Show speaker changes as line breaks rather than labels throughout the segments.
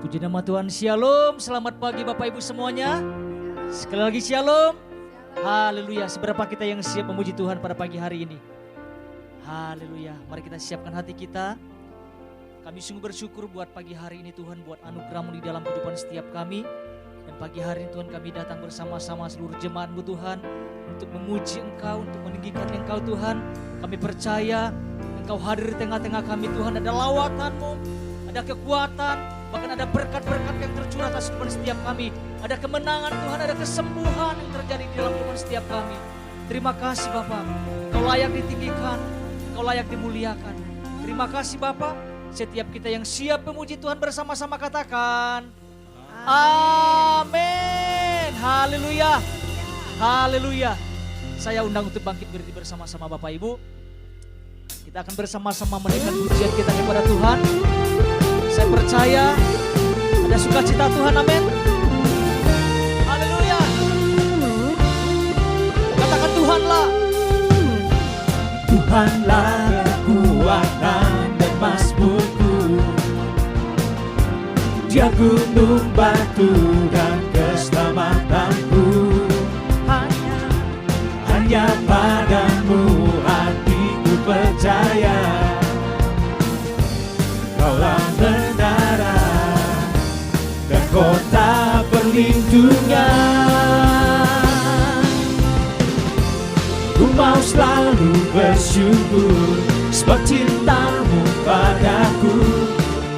Puji nama Tuhan, Shalom. Selamat pagi Bapak Ibu semuanya. Sekali lagi Shalom. Haleluya. Seberapa kita yang siap memuji Tuhan pada pagi hari ini? Haleluya. Mari kita siapkan hati kita. Kami sungguh bersyukur buat pagi hari ini Tuhan, buat anugerah-Mu di dalam kehidupan setiap kami. Dan pagi hari ini Tuhan, kami datang bersama-sama seluruh jemaat-Mu Tuhan, untuk memuji Engkau, untuk meninggikan Engkau Tuhan. Kami percaya Engkau hadir di tengah-tengah kami Tuhan. Ada lawatan-Mu, ada kekuatan, bahkan ada berkat-berkat yang tercurah atas kehidupan setiap kami. Ada kemenangan Tuhan, ada kesembuhan yang terjadi di dalam kehidupan setiap kami. Terima kasih Bapa, Engkau layak ditinggikan, Engkau layak dimuliakan. Terima kasih Bapa. Setiap kita yang siap memuji Tuhan bersama-sama katakan amin. Haleluya. Haleluya. Saya undang untuk bangkit berdiri bersama-sama Bapak Ibu. Kita akan bersama-sama menaikkan pujian kita kepada Tuhan. Saya percaya ada sukacita Tuhan, amin. Haleluya. Katakan Tuhanlah.
Tuhanlah kekuatan dan mazmurku, Dia gunung batu dan keselamatanku. Hanya padamu hatiku percaya, Kaulah menara dan kota perlindungan. Ku mau selalu bersyukur, sebab cinta-Mu padaku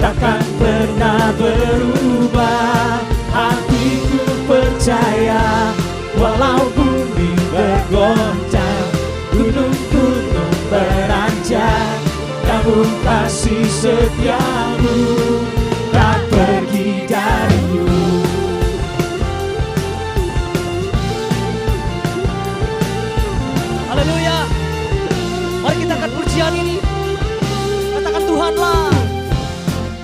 takkan pernah berubah. Hatiku percaya, walau bumi bergoncang, gunung-gunung beranjak, namun kasih setia-Mu tak pergi dariku.
Haleluya. Mari kita angkat pujian ini. Katakan Tuhanlah.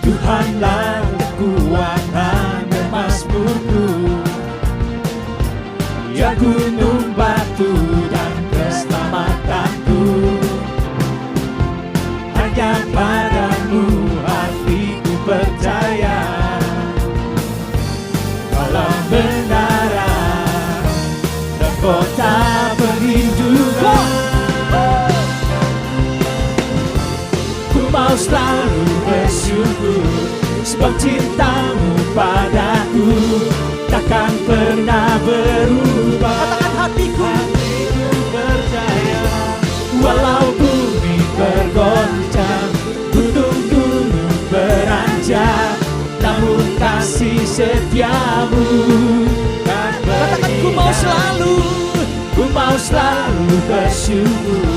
Tuhanlah kekuatan dan mazmurku, Ya gunung batu dan keselamatanku. Hanya padamu hatiku percaya, Kaulah menara dan kota perlindungan. Ku mau selalu bersyukur, sebab cinta-Mu padaku takkan pernah berubah.
Katakan hatiku.
Hatiku percaya, walau bumi bergoncang, gunung-gunung beranjak, namun kasih setia-Mu tak
Katakan
pergi
ku mau
dariku.
selalu.
Ku mau selalu bersyukur,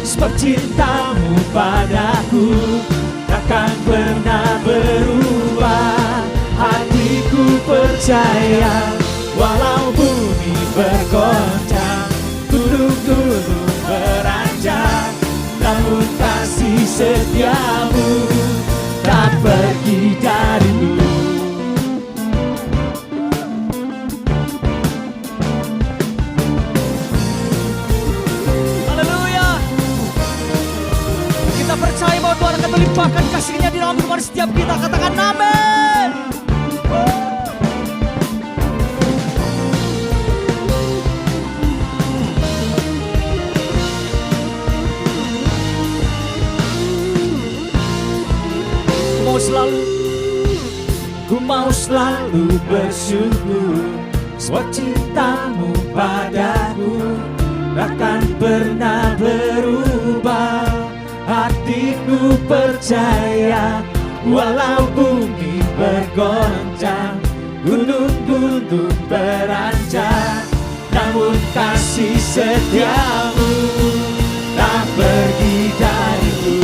sebab cinta-Mu padaku takkan pernah berubah. Hatiku percaya, walau bumi bergoncang, gunung-gunung beranjak, namun kasih setia-Mu tak pergi dariku.
Haleluya. Kita percaya bahwa Tuhan akan melimpahkan kasih-Nya di dalam kehidupan setiap kita. Katakan amin.
Ku mau selalu bersyukur, sebab cinta-Mu padaku takkan pernah berubah. Hatiku percaya, walau bumi bergoncang, gunung-gunung beranjak, namun kasih setia-Mu tak pergi dariku.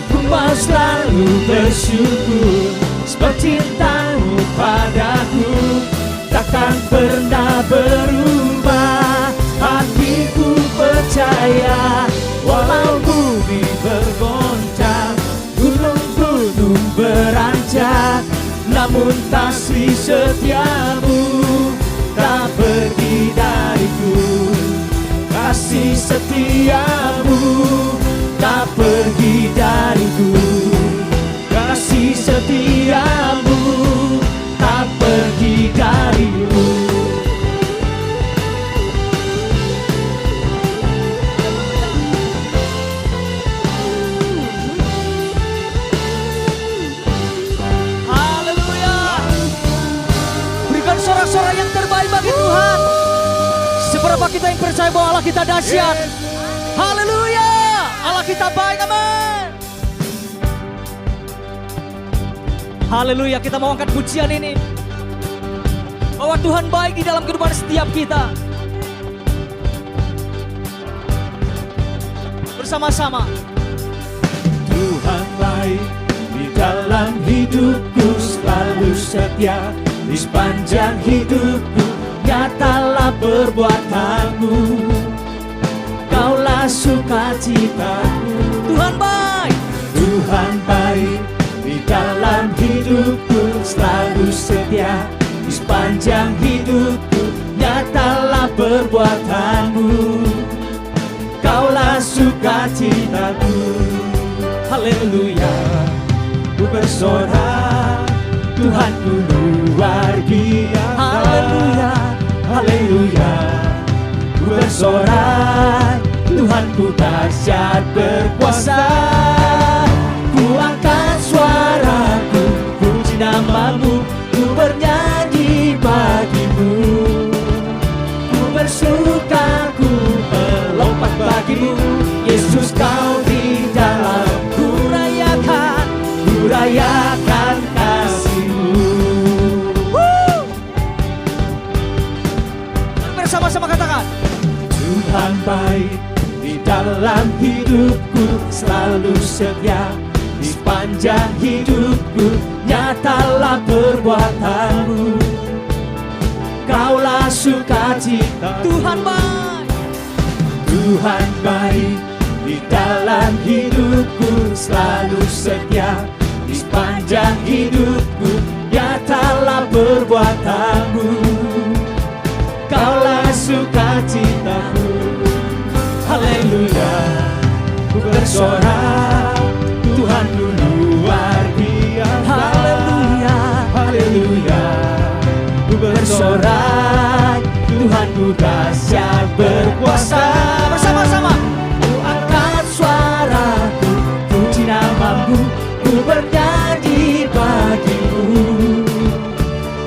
Ku mau selalu bersyukur, sebab cinta-Mu padaku takkan pernah berubah. Hatiku percaya, walau bumi bergoncang, gunung-gunung beranjak, namun kasih setia-Mu tak pergi dariku. Kasih setia-Mu tak pergi dariku. setiamu tak pergi darimu.
Haleluya. Berikan sorak-sorak yang terbaik bagi Tuhan. Seberapa kita yang percaya bahwa Allah kita dahsyat. Haleluya. Allah kita baik, amin. Haleluya, kita mau angkat pujian ini bahwa Tuhan baik di dalam kehidupan setiap kita. Bersama-sama.
Tuhan baik di dalam hidupku, selalu setia di sepanjang hidupku. Nyatalah perbuatanmu, Kaulah sukacitaku.
Tuhan baik.
Tuhan baik di dalam hidupku, selalu setia di sepanjang hidupku. Nyatalah perbuatanmu, Kaulah sukacitaku. Haleluya, ku bersorak, Tuhanku luar biasa.
Haleluya.
Haleluya, ku bersorak, Tuhanku dahsyat berkuasa. Ku angkat suaraku, puji namamu, ku bernyanyi bagimu. Ku bersuka, ku melompat bagimu, Yesus kau di dalamku. Ku rayakan kasih-Mu.
Bersama-sama katakan.
Tuhan baik di dalam hidupku, selalu setia di sepanjang hidupku. Nyatalah perbuatanmu, Kaulah sukacita.
Tuhan baik.
Tuhan baik di dalam hidupku, selalu setia di sepanjang hidupku. Nyatalah perbuatanmu, Kaulah sukacitaku. Haleluya, ku bersorak, Tuhanku luar biasa.
Haleluya.
Haleluya, ku bersorak, Tuhanku dahsyat berkuasa.
Bersama-sama.
Ku angkat suaraku, puji namamu, ku bernyanyi bagimu.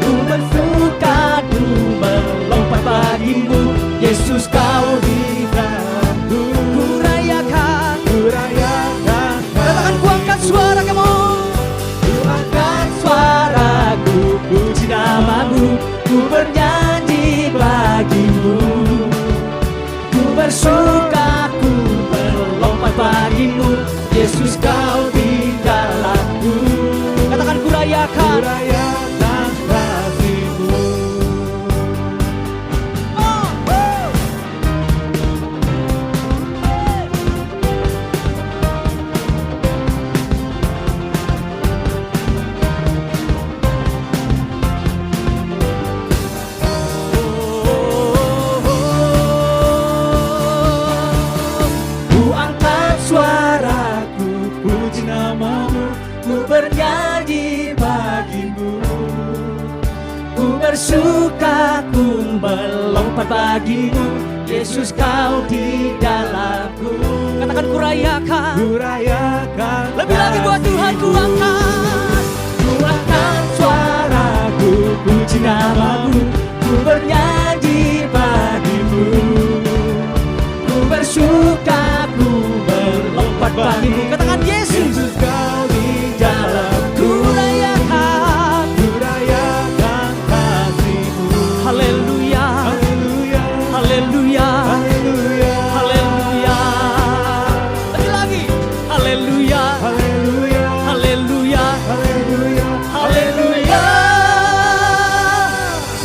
Ku bersuka, ku melompat bagimu, Yesus kau di dalamku.
Ku rayakan.
Katakan ku angkat suara kamu. Ku angkat suaraku, puji namamu, ku bernyanyi bagimu. Ku bersuka, ku melompat bagimu, Yesus kau di dalamku.
Katakan ku rayakan.
Rayakan kasih-Mu. Ku angkat suaraku, puji namamu, ku bernyanyi bagimu. Ku bersuka, ku melompat bagimu, Yesus kau di dalamku.
Katakan ku rayakan.
Ku rayakan.
Lebih lagi buat Tuhan ku angkat.
Ku angkat suaraku, puji namamu, ku bernyanyi bagimu. Ku bersuka, ku melompat bagimu.
Katakan Yesus.
Yesus kau di dalamku.
Ku rayakan.
Ku rayakan kasih-Mu.
Haleluya.
Haleluya.
Haleluya.
Haleluya.
Haleluya. Lagi lagi. Haleluya.
Haleluya.
Haleluya.
Haleluya.
Haleluya.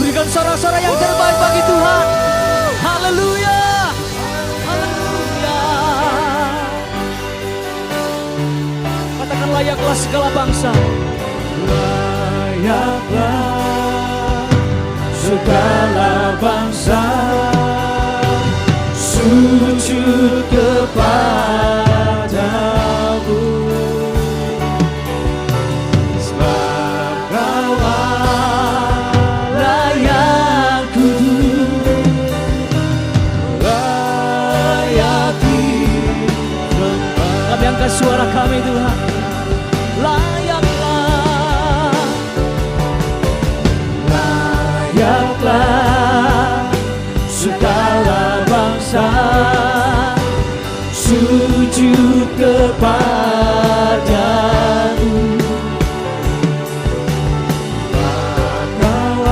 Berikan sorak-sorak yang terbaik bagi Tuhan. Haleluya. Haleluya. Katakan layaklah segala bangsa.
Layaklah segala bangsa sujud kepadamu.
suara kami Tuhan. Layaklah,
layaklah segala bangsa sujud kepadamu. Kau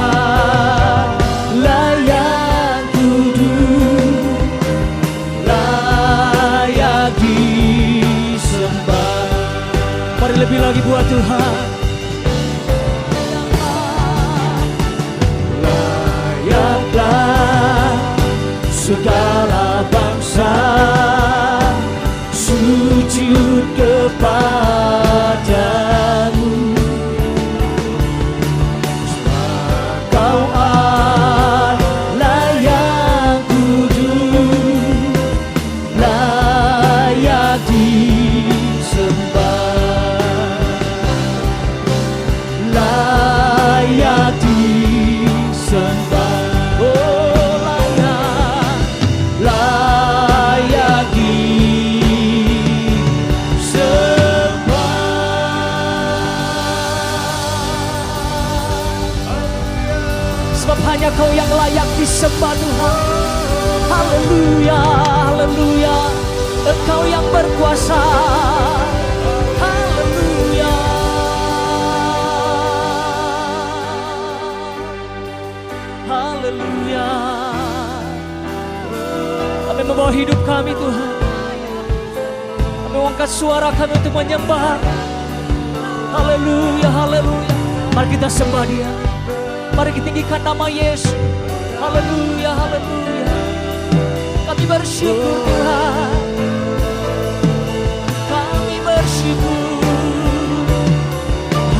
layak duduk, layak disembah.
mari lebih lagi buat Tuhan.
Layaklah segala bangsa sujud kepadamu. Kau layak duduk, layak disembah, layak disembah. Oh layak, layak
Sebab hanya Kau yang layak disembah Tuhan. Haleluya, haleluya. Engkau yang berkuasa. Haleluya. Haleluya. Kami membawa hidup kami Tuhan. Kami mengangkat suara kami untuk menyembah. Haleluya, haleluya. Mari kita sembah Dia. Mari kita tinggikan nama Yesus. Haleluya, haleluya. Kami bersyukur Tuhan. Kami bersyukur.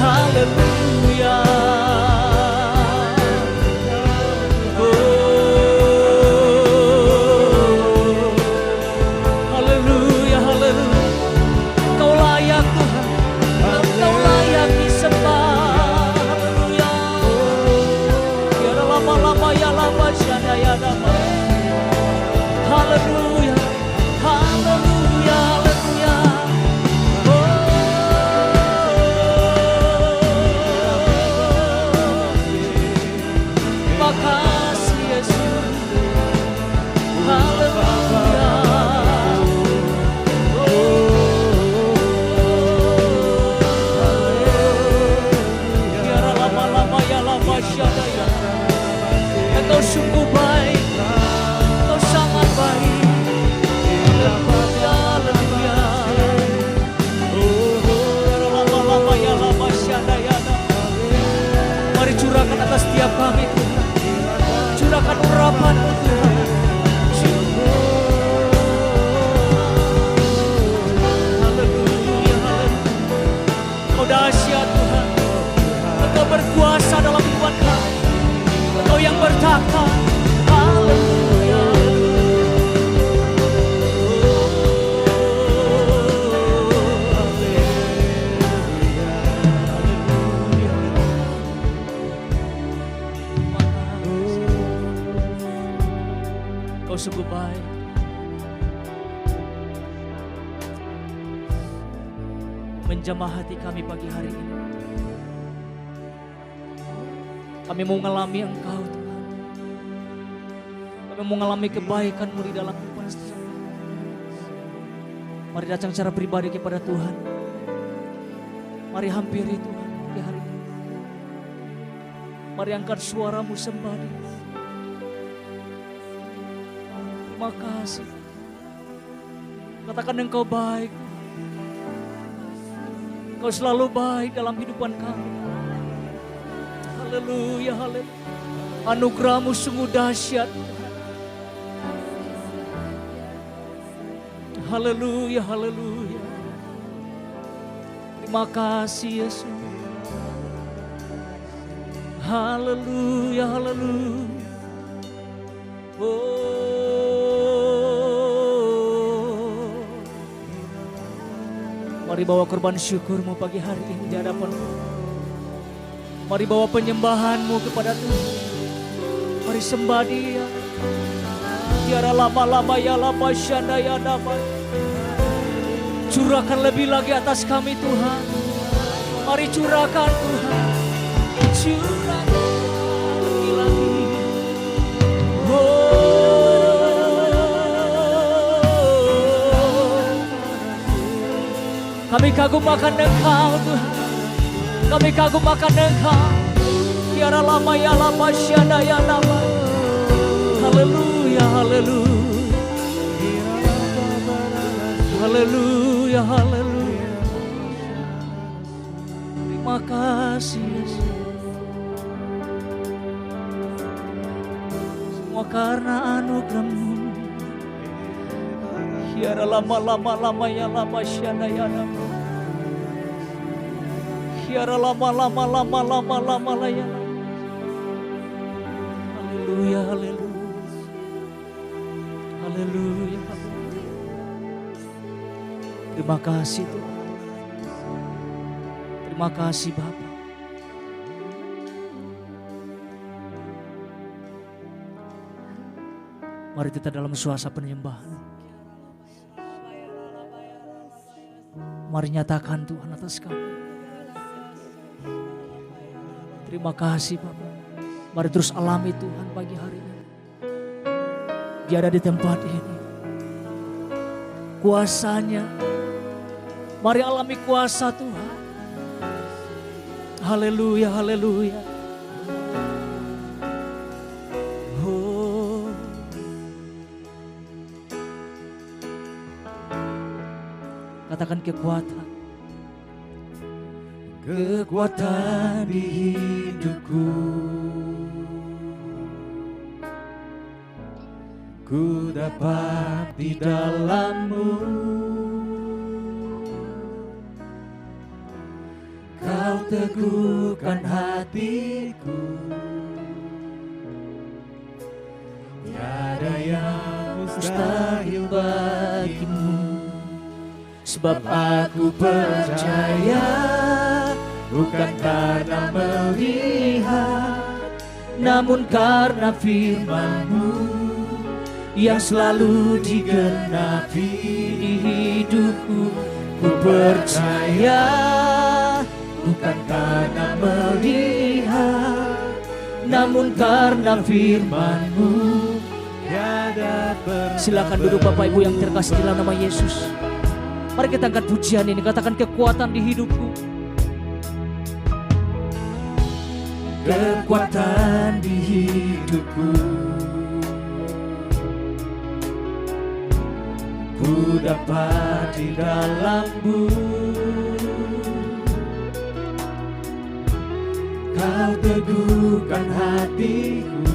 Haleluya. Oh, haleluya, haleluya. Kau layak Tuhan. Kau layak disembah. Haleluya, haleluya, haleluya. Terima kasih Yesus. Haleluya. Biar lama-lama ya lama syadaya. Engkau sungguh baik. Sangat baik. Haleluya, haleluya. Lama-lama ya lama syadayana. Mari curahkan atas setiap kami Tuhan. Curahkan urapan-Mu Tuhan. Haleluya, haleluya. Kau dahsyat Tuhan. Engkau berkuasa dalam kehidupan kami. Engkau yang bertakhta. Haleluya. Kau sungguh baik. Menjamah hati kami pagi hari ini. Kami mau mengalami Engkau Tuhan. Kami mau mengalami kebaikan-Mu di dalam kehidupan setiap kami. Mari datang secara pribadi kepada Tuhan. Mari hampiri Tuhan di hari ini. Mari angkat suaramu sembah Dia. Terima kasih. Katakan Engkau baik. Engkau selalu baik dalam kehidupan kami. Haleluya, haleluya. Anugerah-Mu sungguh dahsyat. Haleluya, haleluya. Terima kasih Yesus. Haleluya, haleluya. Oh. Mari bawa korban syukur-Mu pagi hari ini di hadapan-Mu. Mari bawa penyembahan-Mu kepada Tuhan. Mari sembah Dia. Tiara lama-lama ya lama syanda ya dapat. Curahkan lebih lagi atas kami Tuhan. Mari curahkan Tuhan. Curahkan lebih lagi. Kami kagum akan Engkau Tuhan. Kami kagum akan Engkau. Tiara lama ya lama syada ya nama. Haleluya, haleluya. Haleluya, haleluya. Terima kasih Yesus. Semua karena anugerah-Mu. Tiara lama ya lama syada ya nama. Tiara lama ya. Haleluya, haleluya. Haleluya, haleluya. Terima kasih Tuhan. Terima kasih Bapa. Mari kita dalam suasana penyembahan. Mari nyatakan Tuhan atas kami. Terima kasih Bapa. Mari terus alami Tuhan pagi hari ini. Dia ada di tempat ini. Kuasanya. Mari alami kuasa Tuhan. Haleluya, haleluya. Oh. Katakan kekuatan.
Kekuatan di hidupku, ku dapat di dalam-Mu. Kau teguhkan hatiku, tiada yang mustahil bagi-Mu. Sebab aku percaya, bukan karena melihat, namun karena firman-Mu yang selalu digenapi di hidupku. Ku percaya, bukan karena melihat, namun karena firman-Mu. Silakan duduk Bapak Ibu yang terkasih di dalam nama Yesus. Mari kita angkat pujian ini, katakan kekuatan di hidupku. Kekuatan di hidupku, ku dapat di dalam-Mu. Kau teguhkan hatiku,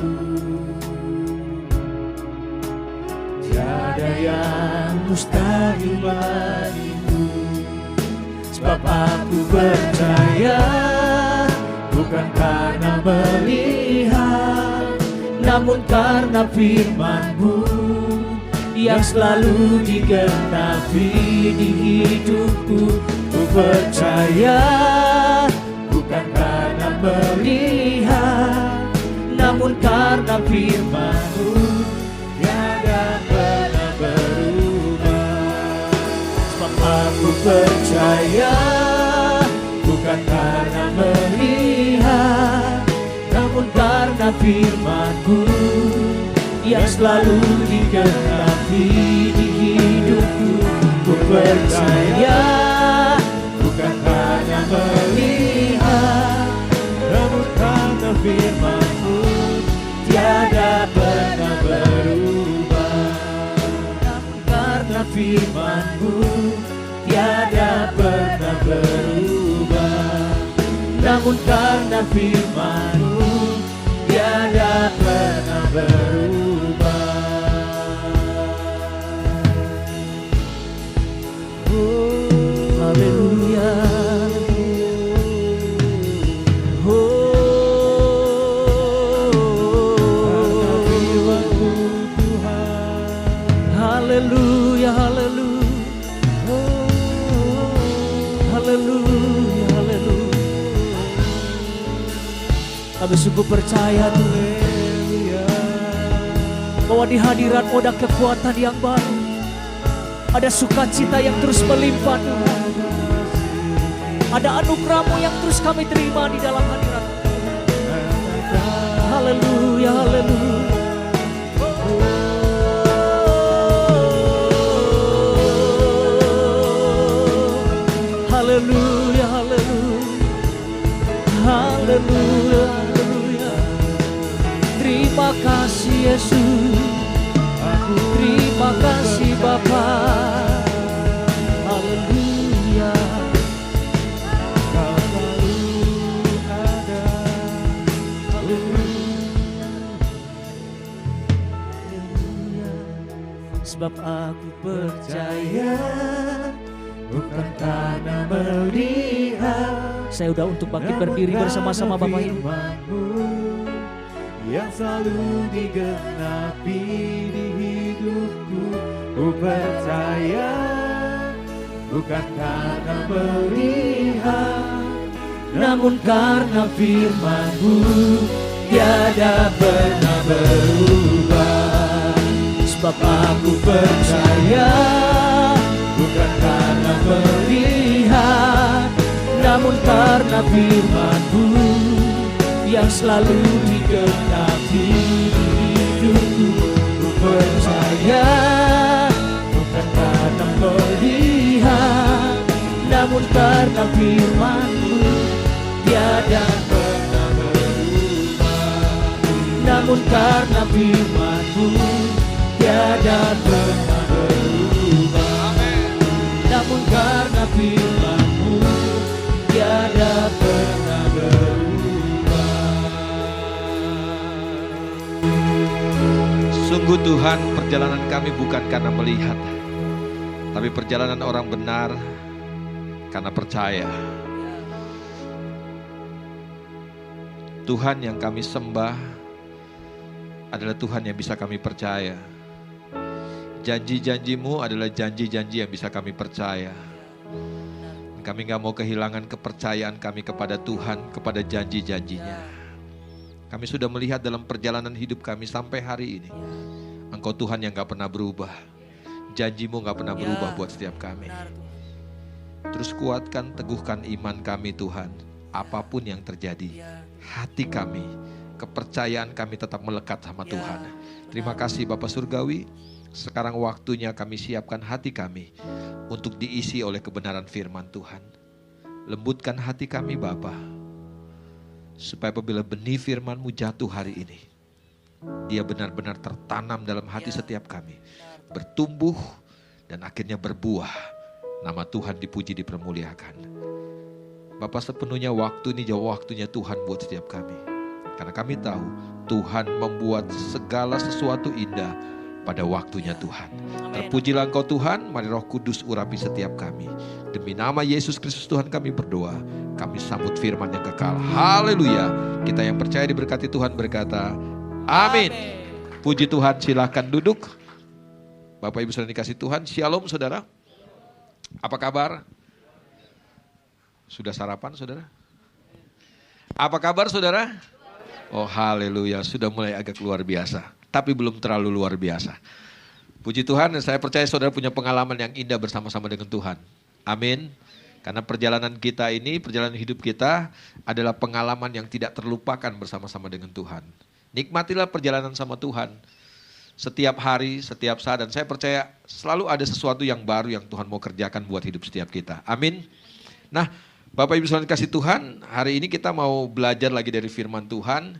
tiada yang mustahil bagimu. Sebab aku percaya, bukan karena melihat, namun karena firman-Mu yang selalu digenapi di hidupku. Ku percaya, bukan karena melihat, namun karena firman-Mu tiada pernah berubah. Sebab aku percaya, bukan karena melihat, namun karena firman-Mu yang selalu digenapi di hidupku. Ku percaya, bukan karena melihat, namun karena firman-Mu tiada pernah berubah. Namun karena firman-Mu tiada pernah berubah. Namun karena firman-Mu tiada pernah berubah. Haleluya. Haleluya, haleluya. Haleluya, haleluya. Kami sungguh percaya Tuhan, bahwa di hadirat-Mu ada kekuatan yang baru. Ada sukacita yang terus melimpah Tuhan. Ada anugerah-Mu yang terus kami terima di dalam hadirat. Haleluya, haleluya. Haleluya, haleluya. Haleluya, haleluya. Terima kasih Yesus. Terima kasih Bapa. Haleluya. Sebab aku percaya bukan karena melihat. Saya udah untuk bangkit berdiri bersama-sama Bapak Ibu.
Yang selalu digenapi di hidupku. Ku percaya bukan karena melihat, namun karena firman-Mu tiada pernah berubah.
Sebab aku percaya
Bukan karena
melihat, namun karena firman-Mu yang selalu digenapi hidupku. Ku percaya bukan karena melihat, namun karena firman-Mu tiada pernah berubah. Namun karena firman-Mu tiada pernah berubah. Namun karena firman-Mu tiada pernah berubah.
Sungguh Tuhan, perjalanan kami bukan karena melihat, tapi perjalanan orang benar karena percaya. Tuhan yang kami sembah adalah Tuhan yang bisa kami percaya. Janji-janji-Mu adalah janji-janji yang bisa kami percaya. Kami gak mau kehilangan kepercayaan kami kepada Tuhan, kepada janji-janjinya. Kami sudah melihat dalam perjalanan hidup kami sampai hari ini, Engkau Tuhan yang gak pernah berubah. Janji-Mu gak pernah berubah buat setiap kami. Terus kuatkan, teguhkan iman kami Tuhan. Apapun yang terjadi, hati kami, kepercayaan kami tetap melekat sama Tuhan. Terima kasih Bapa Surgawi. Sekarang waktunya kami siapkan hati kami untuk diisi oleh kebenaran firman Tuhan. Lembutkan hati kami Bapa, supaya apabila benih firman-Mu jatuh hari ini, dia benar-benar tertanam dalam hati setiap kami, bertumbuh dan akhirnya berbuah. Nama Tuhan dipuji, dipermuliakan. Bapa, sepenuhnya waktu ini jauh waktunya Tuhan buat setiap kami. Karena kami tahu Tuhan membuat segala sesuatu indah pada waktunya Tuhan. Terpujilah Engkau Tuhan, mari Roh Kudus urapi setiap kami. Demi nama Yesus Kristus Tuhan kami berdoa, kami sambut firman yang kekal. Haleluya. Kita yang percaya diberkati Tuhan berkata, amin. Puji Tuhan, silahkan duduk. Bapak Ibu saudara dikasih Tuhan, shalom saudara. Apa kabar? Sudah sarapan saudara? Apa kabar saudara? Oh haleluya, sudah mulai agak luar biasa. Tapi belum terlalu luar biasa. Puji Tuhan, saya percaya saudara punya pengalaman yang indah bersama-sama dengan Tuhan. Amin. Karena perjalanan kita ini, perjalanan hidup kita adalah pengalaman yang tidak terlupakan bersama-sama dengan Tuhan. Nikmatilah perjalanan sama Tuhan. Setiap hari, setiap saat. Dan saya percaya selalu ada sesuatu yang baru yang Tuhan mau kerjakan buat hidup setiap kita. Amin. Nah, Bapak Ibu saudara kasih Tuhan, hari ini kita mau belajar lagi dari firman Tuhan.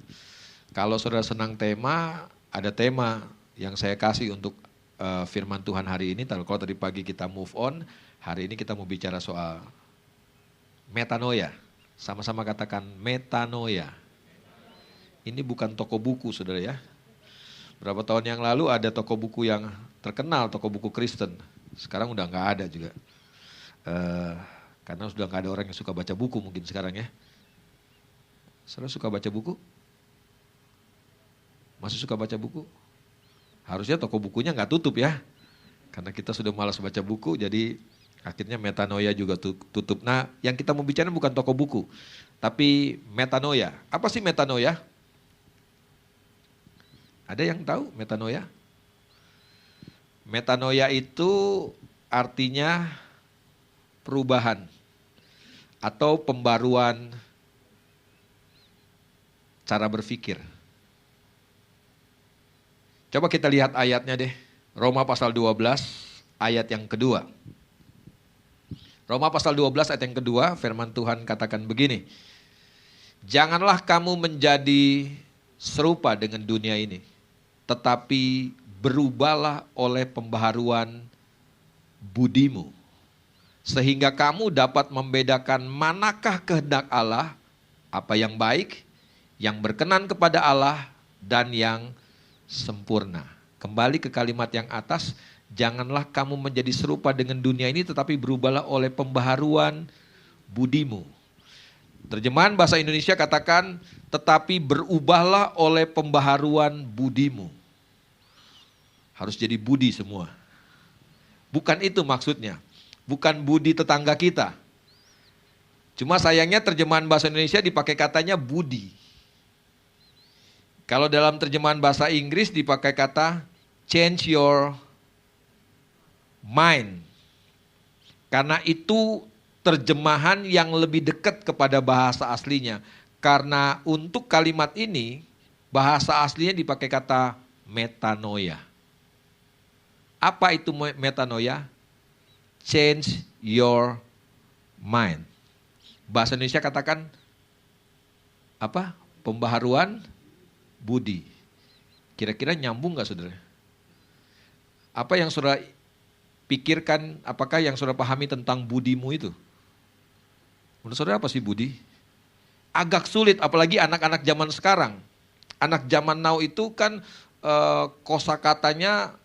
Kalau saudara senang tema, ada tema yang saya kasih untuk firman Tuhan hari ini. Kalau tadi pagi kita move on, hari ini kita mau bicara soal metanoia. Sama-sama katakan metanoia. Ini bukan toko buku saudara ya. Berapa tahun yang lalu ada toko buku yang terkenal, toko buku Kristen. Sekarang udah gak ada juga. Karena sudah gak ada orang yang suka baca buku mungkin sekarang ya. Saudara suka baca buku? Masih suka baca buku? Harusnya toko bukunya gak tutup ya. Karena kita sudah malas baca buku, jadi akhirnya metanoia juga tutup. Nah, yang kita mau bicara bukan toko buku, tapi metanoia. Apa sih metanoia? Ada yang tahu metanoia? Metanoia itu artinya perubahan atau pembaruan cara berpikir. Coba kita lihat ayatnya deh. Roma pasal 12 ayat yang kedua. Roma pasal 12 ayat yang kedua, firman Tuhan katakan begini. Janganlah kamu menjadi serupa dengan dunia ini, tetapi berubahlah oleh pembaharuan budimu, sehingga kamu dapat membedakan manakah kehendak Allah, apa yang baik, yang berkenan kepada Allah, dan yang sempurna. Kembali ke kalimat yang atas, janganlah kamu menjadi serupa dengan dunia ini, tetapi berubahlah oleh pembaharuan budimu. Terjemahan bahasa Indonesia katakan, tetapi berubahlah oleh pembaharuan budimu. Harus jadi budi semua. Bukan itu maksudnya. Bukan budi tetangga kita. Cuma sayangnya terjemahan bahasa Indonesia dipakai katanya budi. Kalau dalam terjemahan bahasa Inggris dipakai kata change your mind. Karena itu terjemahan yang lebih dekat kepada bahasa aslinya. Karena untuk kalimat ini, bahasa aslinya dipakai kata metanoia. Apa itu metanoia? Change your mind. Bahasa Indonesia katakan apa? Pembaharuan budi. Kira-kira nyambung gak saudara? Apa yang saudara pikirkan, apakah yang saudara pahami tentang budimu itu? Menurut saudara apa sih budi? Agak sulit, apalagi anak-anak zaman sekarang. Anak zaman now itu kan kosakatanya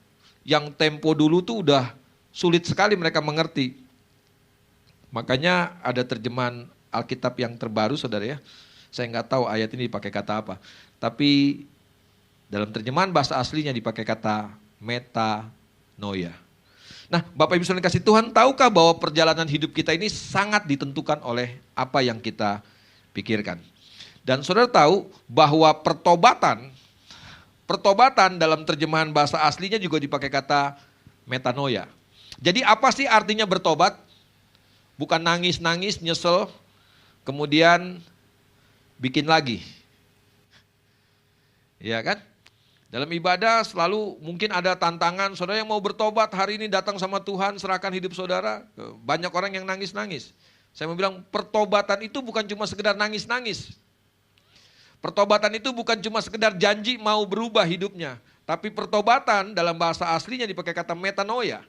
yang tempo dulu tuh udah sulit sekali mereka mengerti. Makanya ada terjemahan Alkitab yang terbaru saudara ya. Saya nggak tahu ayat ini dipakai kata apa. Tapi dalam terjemahan bahasa aslinya dipakai kata metanoia. Nah, Bapak Ibu Saudara kasih Tuhan, tahukah bahwa perjalanan hidup kita ini sangat ditentukan oleh apa yang kita pikirkan. Dan saudara tahu bahwa pertobatan dalam terjemahan bahasa aslinya juga dipakai kata metanoia. Jadi apa sih artinya bertobat? Bukan nangis-nangis, nyesel, kemudian bikin lagi. Ya kan? Dalam ibadah selalu mungkin ada tantangan, saudara yang mau bertobat hari ini datang sama Tuhan, serahkan hidup saudara. Banyak orang yang nangis-nangis. Saya mau bilang pertobatan itu bukan cuma sekedar nangis-nangis. Pertobatan itu bukan cuma sekedar janji mau berubah hidupnya. Tapi pertobatan dalam bahasa aslinya dipakai kata metanoia.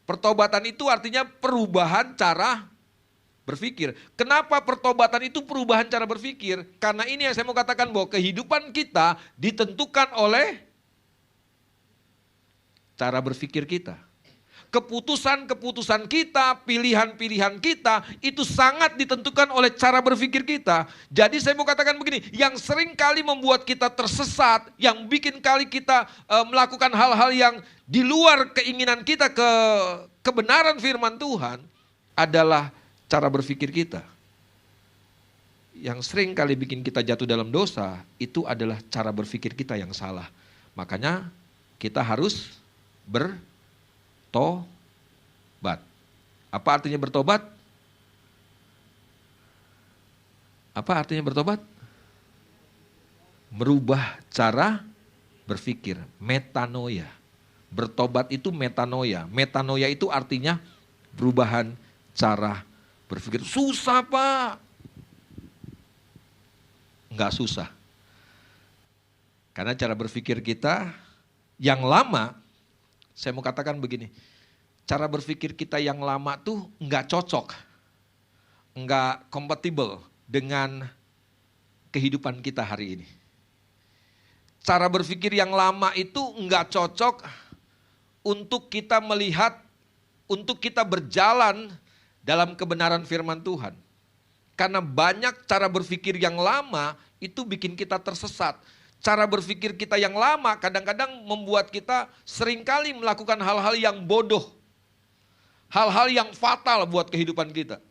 Pertobatan itu artinya perubahan cara berpikir. Kenapa pertobatan itu perubahan cara berpikir? Karena ini yang saya mau katakan bahwa kehidupan kita ditentukan oleh cara berpikir kita. Keputusan-keputusan kita, pilihan-pilihan kita itu sangat ditentukan oleh cara berpikir kita. Jadi saya mau katakan begini, yang sering kali membuat kita tersesat, yang bikin kali kita melakukan hal-hal yang di luar keinginan kita ke kebenaran firman Tuhan adalah cara berpikir kita. Yang sering kali bikin kita jatuh dalam dosa, itu adalah cara berpikir kita yang salah. Makanya kita harus bertobat. Apa artinya bertobat? Apa artinya bertobat? Merubah cara berpikir, metanoia. Bertobat itu metanoia. Metanoia itu artinya perubahan cara berpikir. Susah Pak. Enggak susah. Karena cara berpikir kita yang lama, saya mau katakan begini, cara berpikir kita yang lama tuh enggak cocok, enggak kompatibel dengan kehidupan kita hari ini. Cara berpikir yang lama itu enggak cocok untuk kita melihat, untuk kita berjalan dalam kebenaran firman Tuhan. Karena banyak cara berpikir yang lama itu bikin kita tersesat. Cara berpikir kita yang lama kadang-kadang membuat kita seringkali melakukan hal-hal yang bodoh. Hal-hal yang fatal buat kehidupan kita.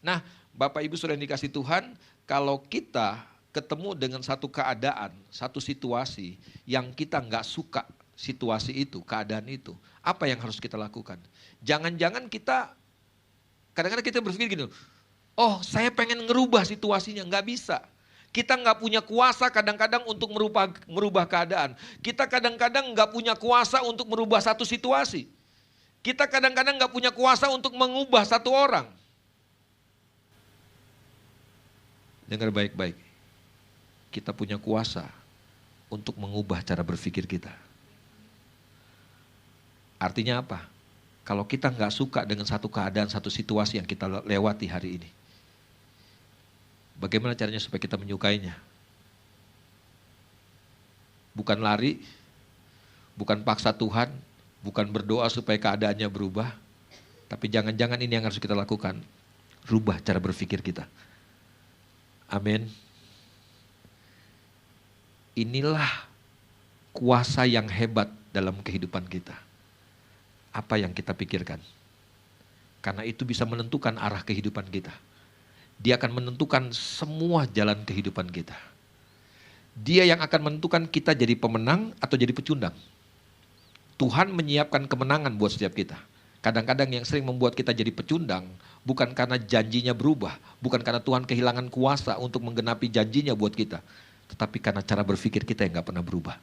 Nah, Bapak Ibu Saudara yang dikasih Tuhan, kalau kita ketemu dengan satu keadaan, satu situasi yang kita nggak suka situasi itu, keadaan itu, apa yang harus kita lakukan? Jangan-jangan kita, kadang-kadang kita berpikir gini, oh saya pengen ngerubah situasinya, nggak bisa. Kita nggak punya kuasa kadang-kadang untuk merubah keadaan. Kita kadang-kadang nggak punya kuasa untuk merubah satu situasi. Kita kadang-kadang nggak punya kuasa untuk mengubah satu orang. Dengar baik-baik. Kita punya kuasa untuk mengubah cara berpikir kita. Artinya apa? Kalau kita nggak suka dengan satu keadaan, satu situasi yang kita lewati hari ini, bagaimana caranya supaya kita menyukainya? Bukan lari, bukan paksa Tuhan, bukan berdoa supaya keadaannya berubah, tapi jangan-jangan ini yang harus kita lakukan. Rubah cara berpikir kita. Amin. Inilah kuasa yang hebat dalam kehidupan kita. Apa yang kita pikirkan. Karena itu bisa menentukan arah kehidupan kita. Dia akan menentukan semua jalan kehidupan kita. Dia yang akan menentukan kita jadi pemenang atau jadi pecundang. Tuhan menyiapkan kemenangan buat setiap kita. Kadang-kadang yang sering membuat kita jadi pecundang bukan karena janjinya berubah, bukan karena Tuhan kehilangan kuasa untuk menggenapi janjinya buat kita, tetapi karena cara berpikir kita yang gak pernah berubah.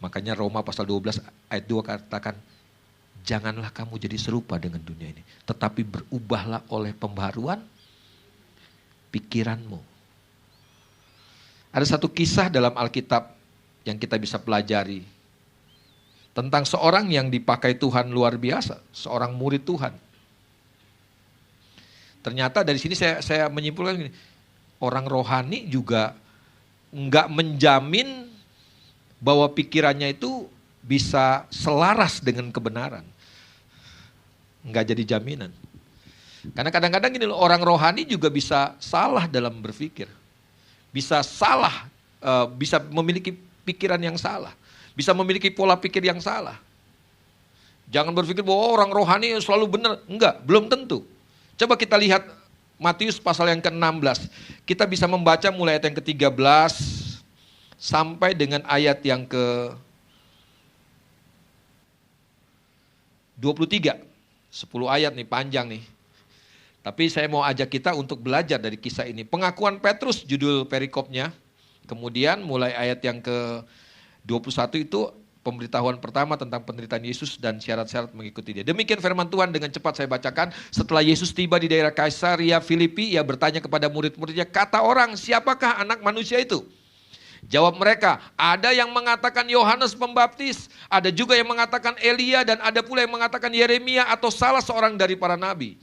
Makanya Roma pasal 12 ayat 2 katakan, janganlah kamu jadi serupa dengan dunia ini, tetapi berubahlah oleh pembaharuan pikiranmu. Ada satu kisah dalam Alkitab yang kita bisa pelajari tentang seorang yang dipakai Tuhan luar biasa, seorang murid Tuhan. Ternyata dari sini saya menyimpulkan gini, orang rohani juga nggak menjamin bahwa pikirannya itu bisa selaras dengan kebenaran. Nggak jadi jaminan. Karena kadang-kadang gini loh, orang rohani juga bisa salah dalam berpikir. Bisa salah, bisa memiliki pikiran yang salah. Bisa memiliki pola pikir yang salah. Jangan berpikir bahwa orang rohani selalu benar. Enggak, belum tentu. Coba kita lihat Matius pasal yang ke-16. Kita bisa membaca mulai ayat yang ke-13 sampai dengan ayat yang ke-23. 10 ayat nih, panjang nih. Tapi saya mau ajak kita untuk belajar dari kisah ini. Pengakuan Petrus judul perikopnya. Kemudian mulai ayat yang ke-21 itu pemberitahuan pertama tentang penderitaan Yesus dan syarat-syarat mengikuti dia. Demikian firman Tuhan, dengan cepat saya bacakan. Setelah Yesus tiba di daerah Kaisaria Filipi, ia bertanya kepada murid-muridnya, kata orang, siapakah anak manusia itu? Jawab mereka, ada yang mengatakan Yohanes Pembaptis, ada juga yang mengatakan Elia, dan ada pula yang mengatakan Yeremia atau salah seorang dari para nabi.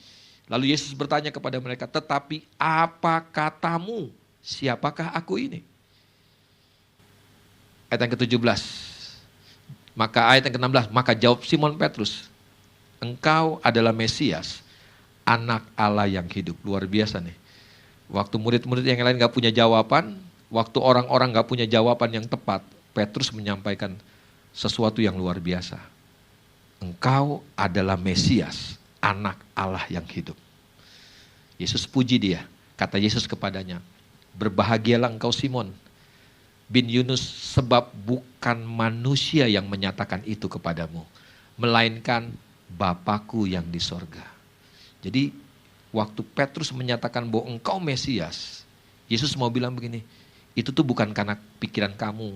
Lalu Yesus bertanya kepada mereka, tetapi apa katamu? Siapakah aku ini? Ayat yang ke-17. Maka ayat yang ke-16, maka jawab Simon Petrus, engkau adalah Mesias, anak Allah yang hidup. Luar biasa nih. Waktu murid-murid yang lain gak punya jawaban, waktu orang-orang gak punya jawaban yang tepat, Petrus menyampaikan sesuatu yang luar biasa. Engkau adalah Mesias, anak Allah yang hidup. Yesus puji dia. Kata Yesus kepadanya, berbahagialah engkau Simon bin Yunus, sebab bukan manusia yang menyatakan itu kepadamu, melainkan Bapakku yang di sorga. Jadi waktu Petrus menyatakan bahwa engkau Mesias, Yesus mau bilang begini, itu tuh bukan karena pikiran kamu.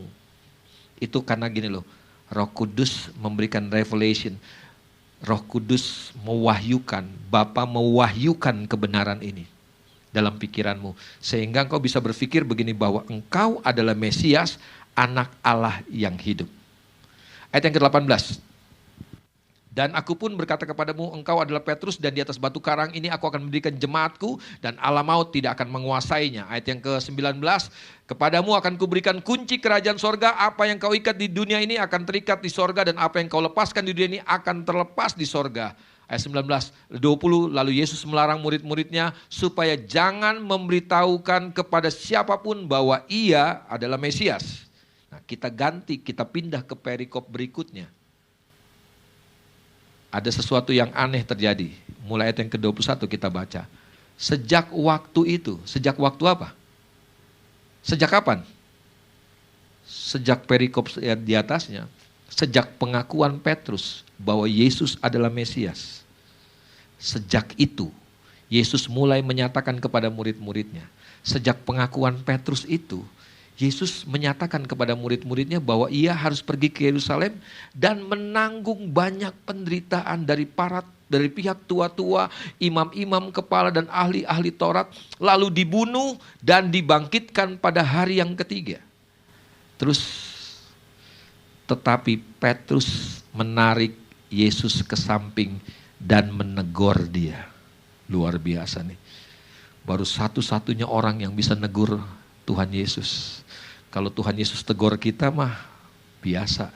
Itu karena gini loh, Roh Kudus memberikan revelation. Roh Kudus mewahyukan, Bapa mewahyukan kebenaran ini dalam pikiranmu. Sehingga engkau bisa berpikir begini, bahwa engkau adalah Mesias, anak Allah yang hidup. Ayat yang ke-18. Dan aku pun berkata kepadamu, engkau adalah Petrus, dan di atas batu karang ini aku akan mendirikan jemaatku, dan alam maut tidak akan menguasainya. Ayat yang ke-19, kepadamu akan kuberikan kunci kerajaan sorga, apa yang kau ikat di dunia ini akan terikat di sorga, dan apa yang kau lepaskan di dunia ini akan terlepas di sorga. Ayat 19, 20, lalu Yesus melarang murid-muridnya supaya jangan memberitahukan kepada siapapun bahwa ia adalah Mesias. Nah, kita ganti, kita pindah ke perikop berikutnya. Ada sesuatu yang aneh terjadi. Mulai ayat yang ke-21 kita baca. Sejak waktu itu, sejak waktu apa? Sejak kapan? Sejak perikop di atasnya. Sejak pengakuan Petrus bahwa Yesus adalah Mesias, sejak itu Yesus mulai menyatakan kepada murid-muridnya. Sejak pengakuan Petrus itu, Yesus menyatakan kepada murid-muridnya bahwa ia harus pergi ke Yerusalem dan menanggung banyak penderitaan dari pihak tua-tua, imam-imam kepala dan ahli-ahli Taurat, lalu dibunuh dan dibangkitkan pada hari yang ketiga. Terus tetapi Petrus menarik Yesus ke samping dan menegur dia. Luar biasa nih. Baru satu-satunya orang yang bisa negur Tuhan Yesus. Kalau Tuhan Yesus tegur kita mah biasa.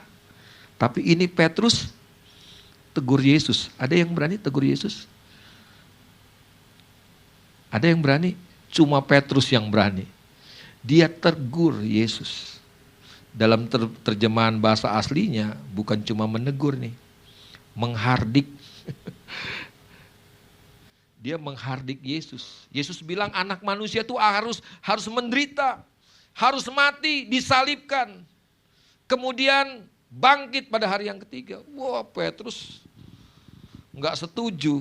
Tapi ini Petrus tegur Yesus. Ada yang berani tegur Yesus? Ada yang berani? Cuma Petrus yang berani. Dia tegur Yesus. Dalam terjemahan bahasa aslinya bukan cuma menegur nih, menghardik. Dia menghardik Yesus. Yesus bilang anak manusia itu harus menderita, harus mati, disalibkan, kemudian bangkit pada hari yang ketiga. Wah, Petrus nggak setuju.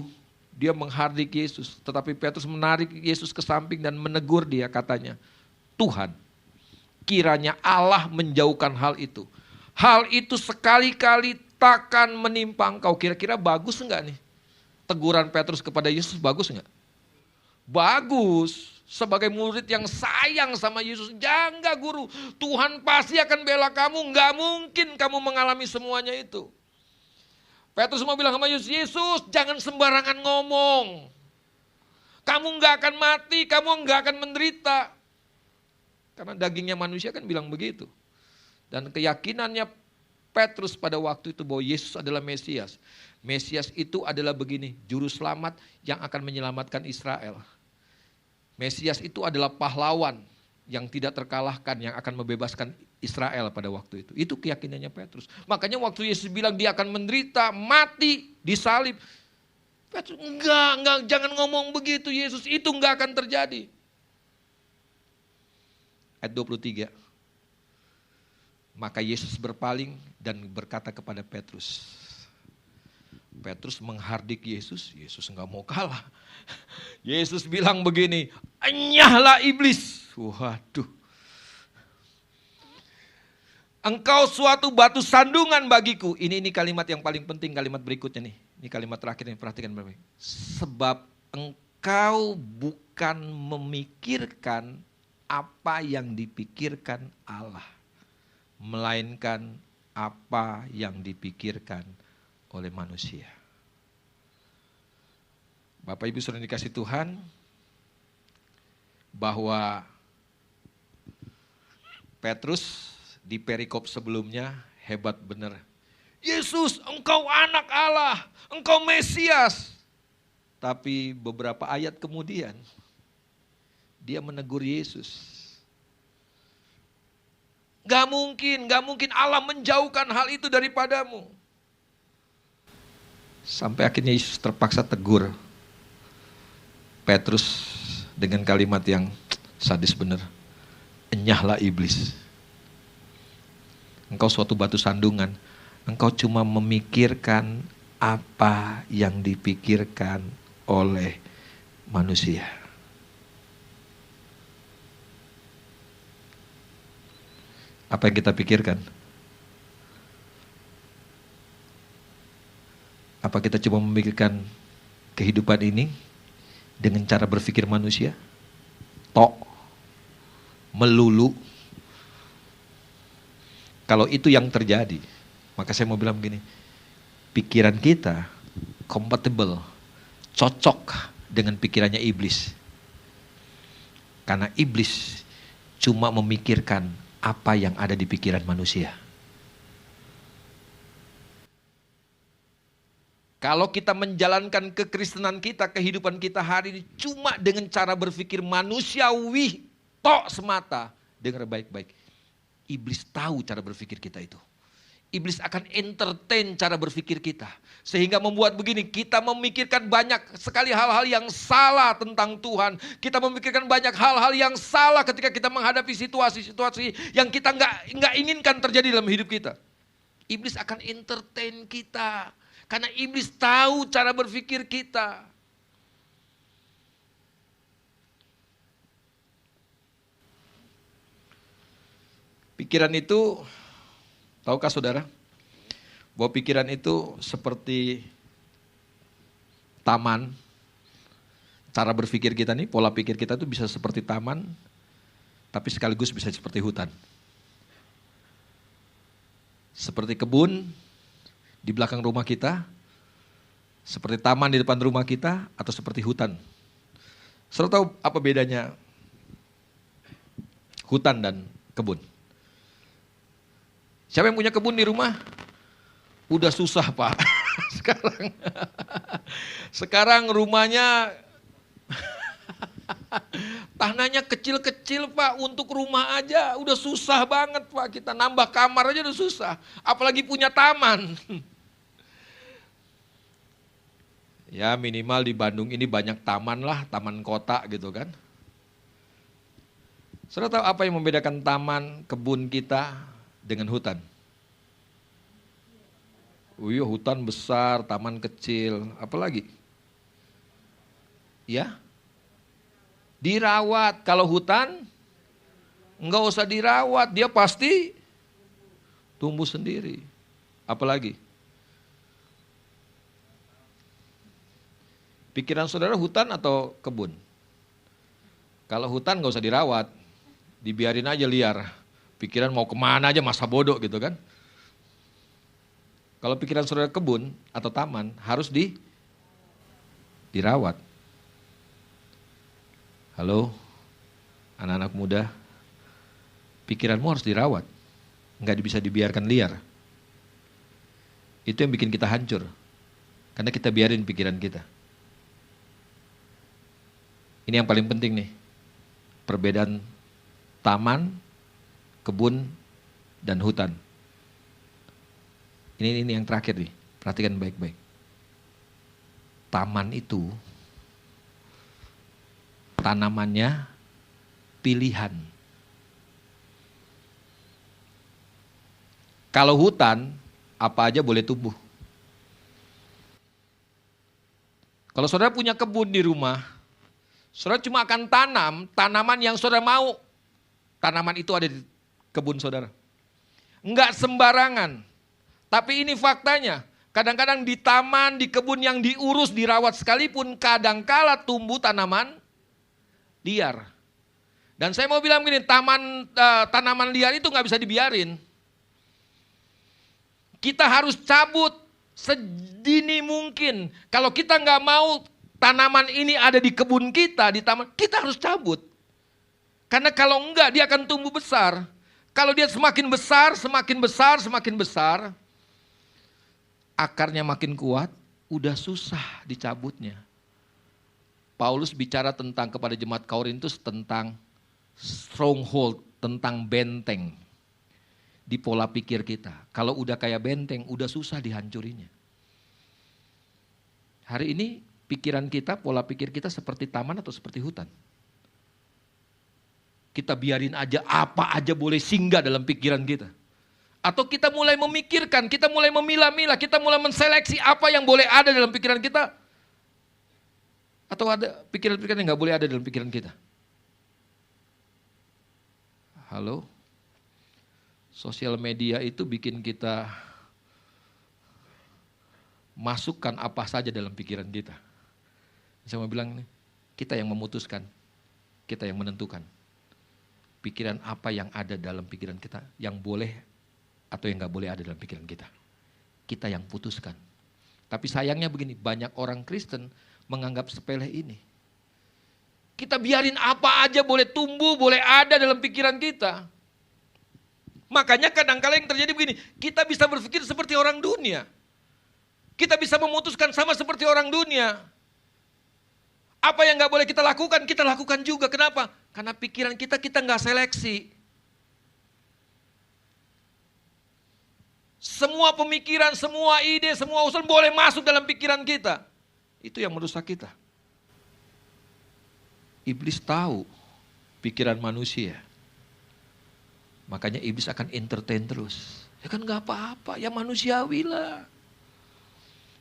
Dia menghardik Yesus, tetapi Petrus menarik Yesus ke samping dan menegur dia, katanya, Tuhan, kiranya Allah menjauhkan hal itu. Hal itu sekali-kali takkan menimpa engkau. Kira-kira bagus enggak nih? Teguran Petrus kepada Yesus bagus enggak? Bagus. Sebagai murid yang sayang sama Yesus. Jangan guru, Tuhan pasti akan bela kamu. Enggak mungkin kamu mengalami semuanya itu. Petrus mau bilang sama Yesus, Yesus jangan sembarangan ngomong. Kamu enggak akan mati, kamu enggak akan menderita. Karena dagingnya manusia kan bilang begitu. Dan keyakinannya Petrus pada waktu itu bahwa Yesus adalah Mesias. Mesias itu adalah begini, juru selamat yang akan menyelamatkan Israel. Mesias itu adalah pahlawan yang tidak terkalahkan, yang akan membebaskan Israel pada waktu itu. Itu keyakinannya Petrus. Makanya waktu Yesus bilang dia akan menderita, mati, disalib. Petrus, enggak, jangan ngomong begitu Yesus, itu enggak akan terjadi. Ayat 23. Maka Yesus berpaling dan berkata kepada Petrus. Petrus menghardik Yesus, Yesus enggak mau kalah. Yesus bilang begini, enyahlah iblis. Waduh. Engkau suatu batu sandungan bagiku. Ini kalimat yang paling penting, kalimat berikutnya nih. Ini kalimat terakhir yang perhatikan baik-baik. Sebab engkau bukan memikirkan apa yang dipikirkan Allah, melainkan apa yang dipikirkan oleh manusia. Bapak Ibu saudara dikasih Tuhan, bahwa Petrus di perikop sebelumnya hebat benar. Yesus, engkau anak Allah, engkau Mesias. Tapi beberapa ayat kemudian dia menegur Yesus. Gak mungkin Allah menjauhkan hal itu daripadamu. Sampai akhirnya Yesus terpaksa tegur Petrus dengan kalimat yang sadis benar. Enyahlah iblis. Engkau suatu batu sandungan. Engkau cuma memikirkan apa yang dipikirkan oleh manusia. Apa yang kita pikirkan? Apa kita cuma memikirkan kehidupan ini dengan cara berpikir manusia? Melulu. Kalau itu yang terjadi, maka saya mau bilang begini, pikiran kita compatible, cocok dengan pikirannya iblis. Karena iblis cuma memikirkan apa yang ada di pikiran manusia. Kalau kita menjalankan kekristenan kita, kehidupan kita hari ini cuma dengan cara berpikir manusiawi, semata, dengar baik-baik. Iblis tahu cara berpikir kita itu. Iblis akan entertain cara berpikir kita. Sehingga membuat begini, kita memikirkan banyak sekali hal-hal yang salah tentang Tuhan. Kita memikirkan banyak hal-hal yang salah ketika kita menghadapi situasi-situasi yang kita nggak inginkan terjadi dalam hidup kita. Iblis akan entertain kita. Karena iblis tahu cara berpikir kita. Pikiran itu, tahukah saudara? Bahwa pikiran itu seperti taman. Cara berpikir kita nih, pola pikir kita tuh bisa seperti taman, tapi sekaligus bisa seperti hutan. Seperti kebun di belakang rumah kita, seperti taman di depan rumah kita, atau seperti hutan. Saudara tahu apa bedanya hutan dan kebun? Siapa yang punya kebun di rumah? Udah susah Pak. Sekarang rumahnya tanahnya kecil-kecil Pak, untuk rumah aja udah susah banget Pak. Kita nambah kamar aja udah susah, apalagi punya taman. Ya minimal di Bandung ini banyak taman lah, taman kota gitu kan. Saudara tahu apa yang membedakan taman, kebun kita dengan hutan? Oh iya, hutan besar, taman kecil, apalagi? Ya, dirawat. Kalau hutan enggak usah dirawat, dia pasti tumbuh sendiri. Apalagi? Pikiran saudara hutan atau kebun? Kalau hutan enggak usah dirawat, dibiarin aja liar. Pikiran mau kemana aja, masa bodoh gitu kan. Kalau pikiran saudara kebun atau taman harus dirawat. Halo, anak-anak muda, pikiranmu harus dirawat, nggak bisa dibiarkan liar. Itu yang bikin kita hancur, karena kita biarin pikiran kita. Ini yang paling penting nih, perbedaan taman, kebun, dan hutan. Ini yang terakhir nih, perhatikan baik-baik. Taman itu tanamannya pilihan. Kalau hutan, apa aja boleh tumbuh. Kalau saudara punya kebun di rumah, saudara cuma akan tanam tanaman yang saudara mau. Tanaman itu ada di kebun saudara. Enggak sembarangan. Tapi ini faktanya, kadang-kadang di taman, di kebun yang diurus, dirawat sekalipun, kadangkala tumbuh tanaman liar. Dan saya mau bilang gini, tanaman liar itu nggak bisa dibiarin. Kita harus cabut sedini mungkin. Kalau kita nggak mau tanaman ini ada di kebun kita, di taman, kita harus cabut. Karena kalau enggak, dia akan tumbuh besar. Kalau dia semakin besar, semakin besar, semakin besar, akarnya makin kuat, udah susah dicabutnya. Paulus bicara tentang kepada jemaat Korintus tentang stronghold, tentang benteng di pola pikir kita. Kalau udah kayak benteng, udah susah dihancurinya. Hari ini pikiran kita, pola pikir kita seperti taman atau seperti hutan? Kita biarin aja, apa aja boleh singgah dalam pikiran kita. Atau kita mulai memikirkan, kita mulai memilah-milah, kita mulai menseleksi apa yang boleh ada dalam pikiran kita. Atau ada pikiran-pikiran yang gak boleh ada dalam pikiran kita. Halo? Sosial media itu bikin kita masukkan apa saja dalam pikiran kita. Saya mau bilang nih, kita yang memutuskan, kita yang menentukan. Pikiran apa yang ada dalam pikiran kita, yang boleh atau yang gak boleh ada dalam pikiran kita. Kita yang putuskan. Tapi sayangnya begini, banyak orang Kristen menganggap sepele ini. Kita biarin apa aja boleh tumbuh, boleh ada dalam pikiran kita. Makanya kadang-kadang yang terjadi begini, kita bisa berpikir seperti orang dunia. Kita bisa memutuskan sama seperti orang dunia. Apa yang gak boleh kita lakukan juga. Kenapa? Karena pikiran kita gak seleksi. Semua pemikiran, semua ide, semua usul boleh masuk dalam pikiran kita. Itu yang merusak kita. Iblis tahu pikiran manusia. Makanya iblis akan entertain terus. Ya kan gak apa-apa, ya manusiawi lah.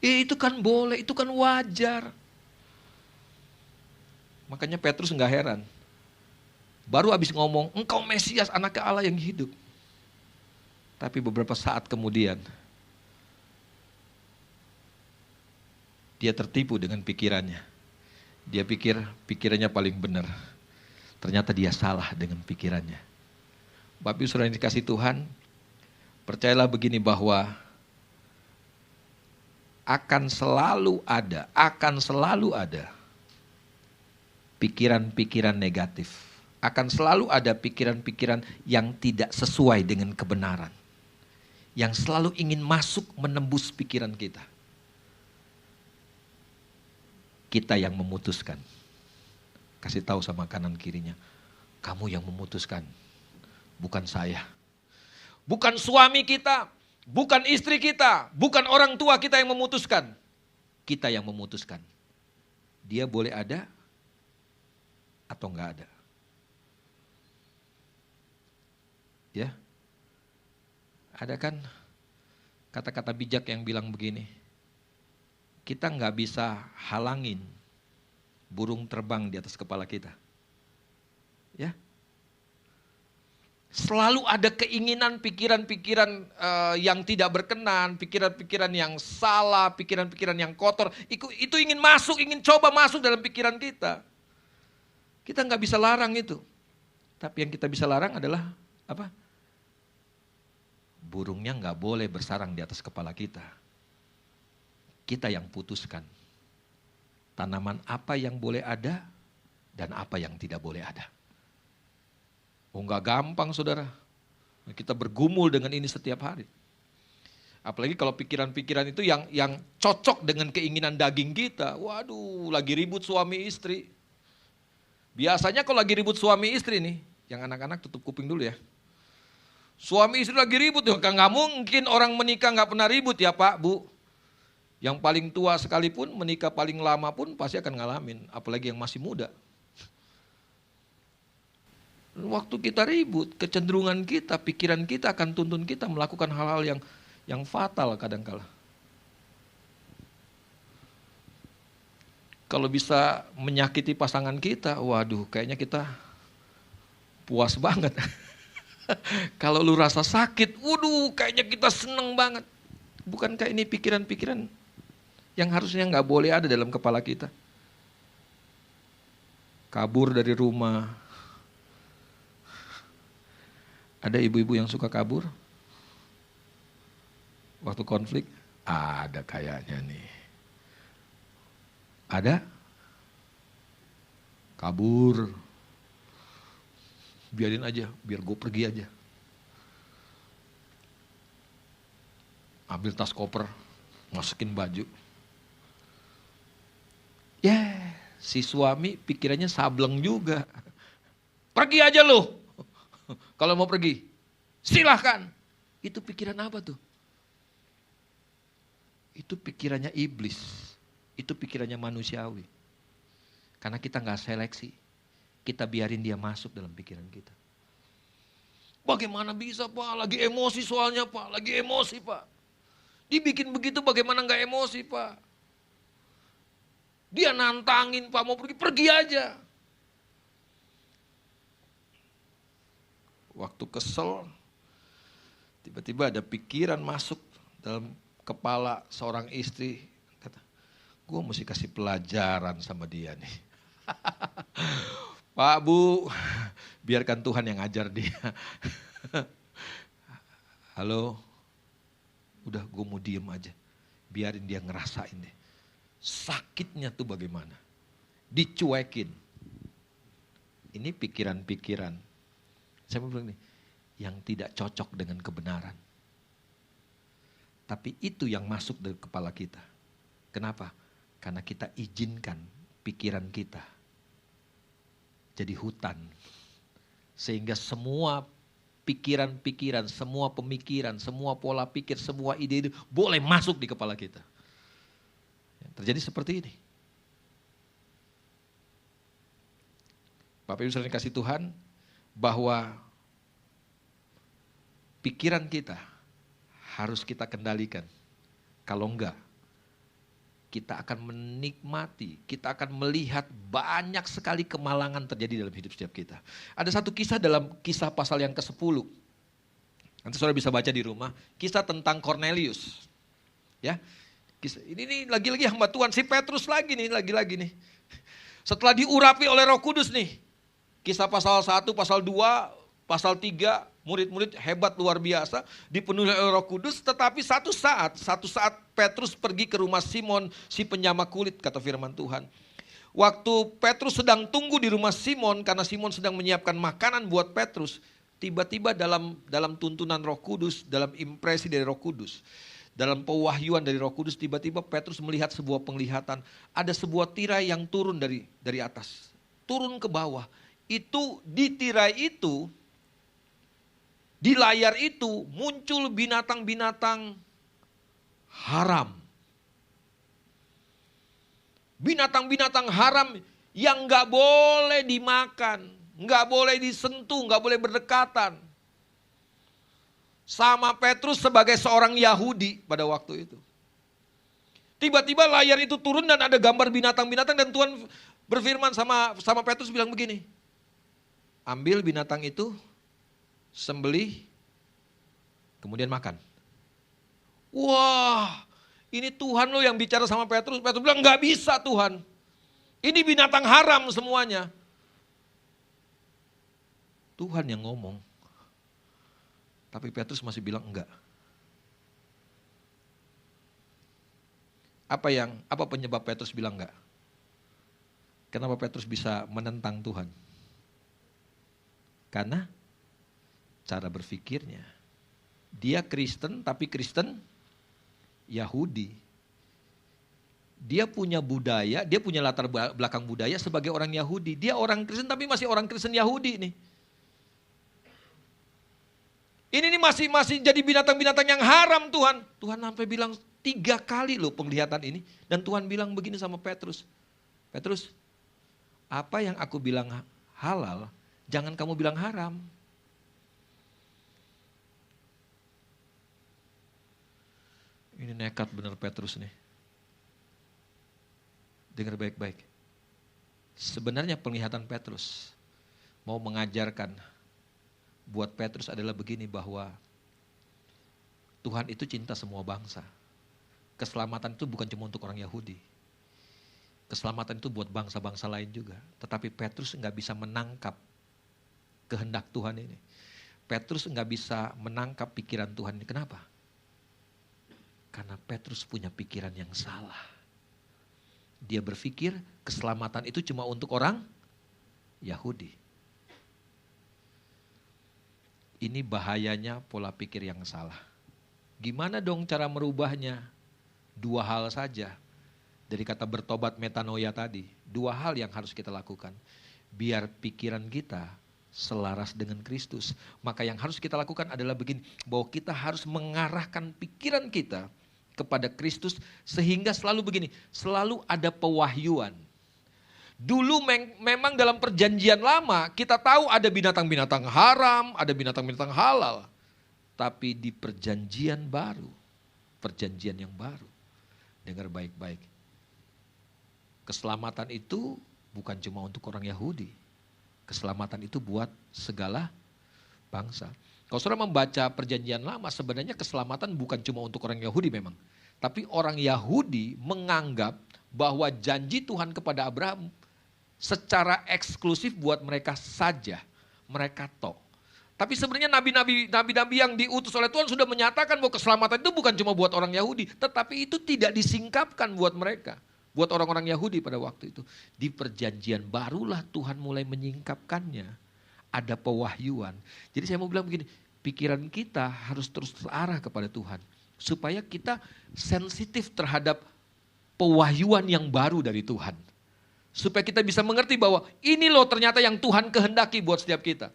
Itu kan boleh, itu kan wajar. Makanya Petrus gak heran. Baru habis ngomong, engkau Mesias, anak Allah yang hidup. Tapi beberapa saat kemudian, dia tertipu dengan pikirannya. Dia pikir pikirannya paling benar. Ternyata dia salah dengan pikirannya. Bapak Ibu Saudara yang dikasih Tuhan, percayalah begini bahwa akan selalu ada pikiran-pikiran negatif. Akan selalu ada pikiran-pikiran yang tidak sesuai dengan kebenaran. Yang selalu ingin masuk menembus pikiran kita. Kita yang memutuskan. Kasih tahu sama kanan kirinya, kamu yang memutuskan, bukan saya. Bukan suami kita, bukan istri kita, bukan orang tua kita yang memutuskan. Kita yang memutuskan. Dia boleh ada atau enggak ada. Ya. Ada kan kata-kata bijak yang bilang begini, kita enggak bisa halangin burung terbang di atas kepala kita. Ya. Selalu ada keinginan pikiran-pikiran yang tidak berkenan, pikiran-pikiran yang salah, pikiran-pikiran yang kotor. Itu ingin masuk, ingin coba masuk dalam pikiran kita. Kita nggak bisa larang itu. Tapi yang kita bisa larang adalah apa? Burungnya nggak boleh bersarang di atas kepala kita. Kita yang putuskan. Tanaman apa yang boleh ada dan apa yang tidak boleh ada. Oh enggak gampang saudara. Kita bergumul dengan ini setiap hari. Apalagi kalau pikiran-pikiran itu yang cocok dengan keinginan daging kita. Waduh, lagi ribut suami istri. Biasanya kalau lagi ribut suami istri nih, yang anak-anak tutup kuping dulu ya. Suami istri lagi ribut, ya nggak mungkin orang menikah nggak pernah ribut ya Pak, Bu. Yang paling tua sekalipun, menikah paling lama pun pasti akan ngalamin. Apalagi yang masih muda. Waktu kita ribut, kecenderungan kita, pikiran kita akan tuntun kita melakukan hal-hal yang fatal kadang-kala. Kalau bisa menyakiti pasangan kita, waduh kayaknya kita puas banget. Kalau lu rasa sakit, waduh kayaknya kita seneng banget. Bukankah ini pikiran-pikiran yang harusnya nggak boleh ada dalam kepala kita? Kabur dari rumah. Ada ibu-ibu yang suka kabur? Waktu konflik? Ada kayaknya nih. Ada? Kabur. Biarin aja, biar gue pergi aja. Ambil tas koper, masukin baju. Si suami pikirannya sableng juga. Pergi aja lu. Kalau mau pergi, silahkan. Itu pikiran apa tuh? Itu pikirannya iblis. Itu pikirannya manusiawi. Karena kita gak seleksi. Kita biarin dia masuk dalam pikiran kita. Bagaimana bisa Pak? Lagi emosi soalnya Pak. Lagi emosi Pak. Dibikin begitu bagaimana gak emosi Pak? Dia nantangin Pak mau pergi, pergi aja. Waktu kesel, tiba-tiba ada pikiran masuk dalam kepala seorang istri. Kata, gue mesti kasih pelajaran sama dia nih. Pak Bu, biarkan Tuhan yang ajar dia. Halo, udah gue mau diem aja. Biarin dia ngerasain deh. Sakitnya tuh bagaimana? Dicuekin. Ini pikiran-pikiran. Saya mau bilang nih, yang tidak cocok dengan kebenaran. Tapi itu yang masuk dari kepala kita. Kenapa? Karena kita izinkan pikiran kita jadi hutan. Sehingga semua pikiran-pikiran, semua pemikiran, semua pola pikir, semua ide-ide boleh masuk di kepala kita. Terjadi seperti ini. Bapak Ibu saudara kasih Tuhan, bahwa pikiran kita harus kita kendalikan. Kalau enggak, kita akan menikmati, kita akan melihat banyak sekali kemalangan terjadi dalam hidup setiap kita. Ada satu kisah dalam Kisah pasal yang ke-10. Nanti saudara bisa baca di rumah, kisah tentang Cornelius. Ya, ini lagi-lagi hamba Tuhan, si Petrus lagi nih. Setelah diurapi oleh Roh Kudus nih. Kisah pasal 1, pasal 2, pasal 3, murid-murid hebat luar biasa, dipenuhi oleh Roh Kudus, tetapi satu saat Petrus pergi ke rumah Simon, si penyama kulit, kata firman Tuhan. Waktu Petrus sedang tunggu di rumah Simon, karena Simon sedang menyiapkan makanan buat Petrus, tiba-tiba dalam tuntunan Roh Kudus, dalam impresi dari Roh Kudus, dalam pewahyuan dari Roh Kudus, tiba-tiba Petrus melihat sebuah penglihatan. Ada sebuah tirai yang turun dari atas. Turun ke bawah. Itu di tirai itu, di layar itu muncul binatang-binatang haram. Binatang-binatang haram yang gak boleh dimakan, gak boleh disentuh, gak boleh berdekatan. Sama Petrus sebagai seorang Yahudi pada waktu itu. Tiba-tiba layar itu turun dan ada gambar binatang-binatang dan Tuhan berfirman sama Petrus bilang begini. Ambil binatang itu, sembelih, kemudian makan. Wah, ini Tuhan lo yang bicara sama Petrus. Petrus bilang gak bisa Tuhan. Ini binatang haram semuanya. Tuhan yang ngomong. Tapi Petrus masih bilang enggak. Apa penyebab Petrus bilang enggak? Kenapa Petrus bisa menentang Tuhan? Karena cara berpikirnya. Dia Kristen tapi Kristen Yahudi. Dia punya budaya, dia punya latar belakang budaya sebagai orang Yahudi. Dia orang Kristen tapi masih orang Kristen Yahudi nih. Ini masih jadi binatang-binatang yang haram Tuhan. Tuhan sampai bilang 3 kali loh penglihatan ini. Dan Tuhan bilang begini sama Petrus. Petrus, apa yang aku bilang halal, jangan kamu bilang haram. Ini nekat bener Petrus nih. Dengar baik-baik. Sebenarnya penglihatan Petrus mau mengajarkan buat Petrus adalah begini, bahwa Tuhan itu cinta semua bangsa. Keselamatan itu bukan cuma untuk orang Yahudi. Keselamatan itu buat bangsa-bangsa lain juga. Tetapi Petrus nggak bisa menangkap kehendak Tuhan ini. Petrus nggak bisa menangkap pikiran Tuhan ini. Kenapa? Karena Petrus punya pikiran yang salah. Dia berpikir keselamatan itu cuma untuk orang Yahudi. Ini bahayanya pola pikir yang salah. Gimana dong cara merubahnya? 2 hal saja. Dari kata bertobat metanoia tadi. 2 hal yang harus kita lakukan. Biar pikiran kita selaras dengan Kristus. Maka yang harus kita lakukan adalah begini. Bahwa kita harus mengarahkan pikiran kita kepada Kristus. Sehingga selalu begini. Selalu ada pewahyuan. Dulu memang dalam perjanjian lama kita tahu ada binatang-binatang haram, ada binatang-binatang halal. Tapi di perjanjian baru, perjanjian yang baru, dengar baik-baik. Keselamatan itu bukan cuma untuk orang Yahudi. Keselamatan itu buat segala bangsa. Kalau saudara membaca perjanjian lama, sebenarnya keselamatan bukan cuma untuk orang Yahudi memang. Tapi orang Yahudi menganggap bahwa janji Tuhan kepada Abraham secara eksklusif buat mereka saja, mereka toh. Tapi sebenarnya nabi-nabi yang diutus oleh Tuhan sudah menyatakan bahwa keselamatan itu bukan cuma buat orang Yahudi, tetapi itu tidak disingkapkan buat mereka, buat orang-orang Yahudi pada waktu itu. Di perjanjian barulah Tuhan mulai menyingkapkannya. Ada pewahyuan. Jadi saya mau bilang begini, pikiran kita harus terus terarah kepada Tuhan. Supaya kita sensitif terhadap pewahyuan yang baru dari Tuhan. Supaya kita bisa mengerti bahwa ini loh ternyata yang Tuhan kehendaki buat setiap kita.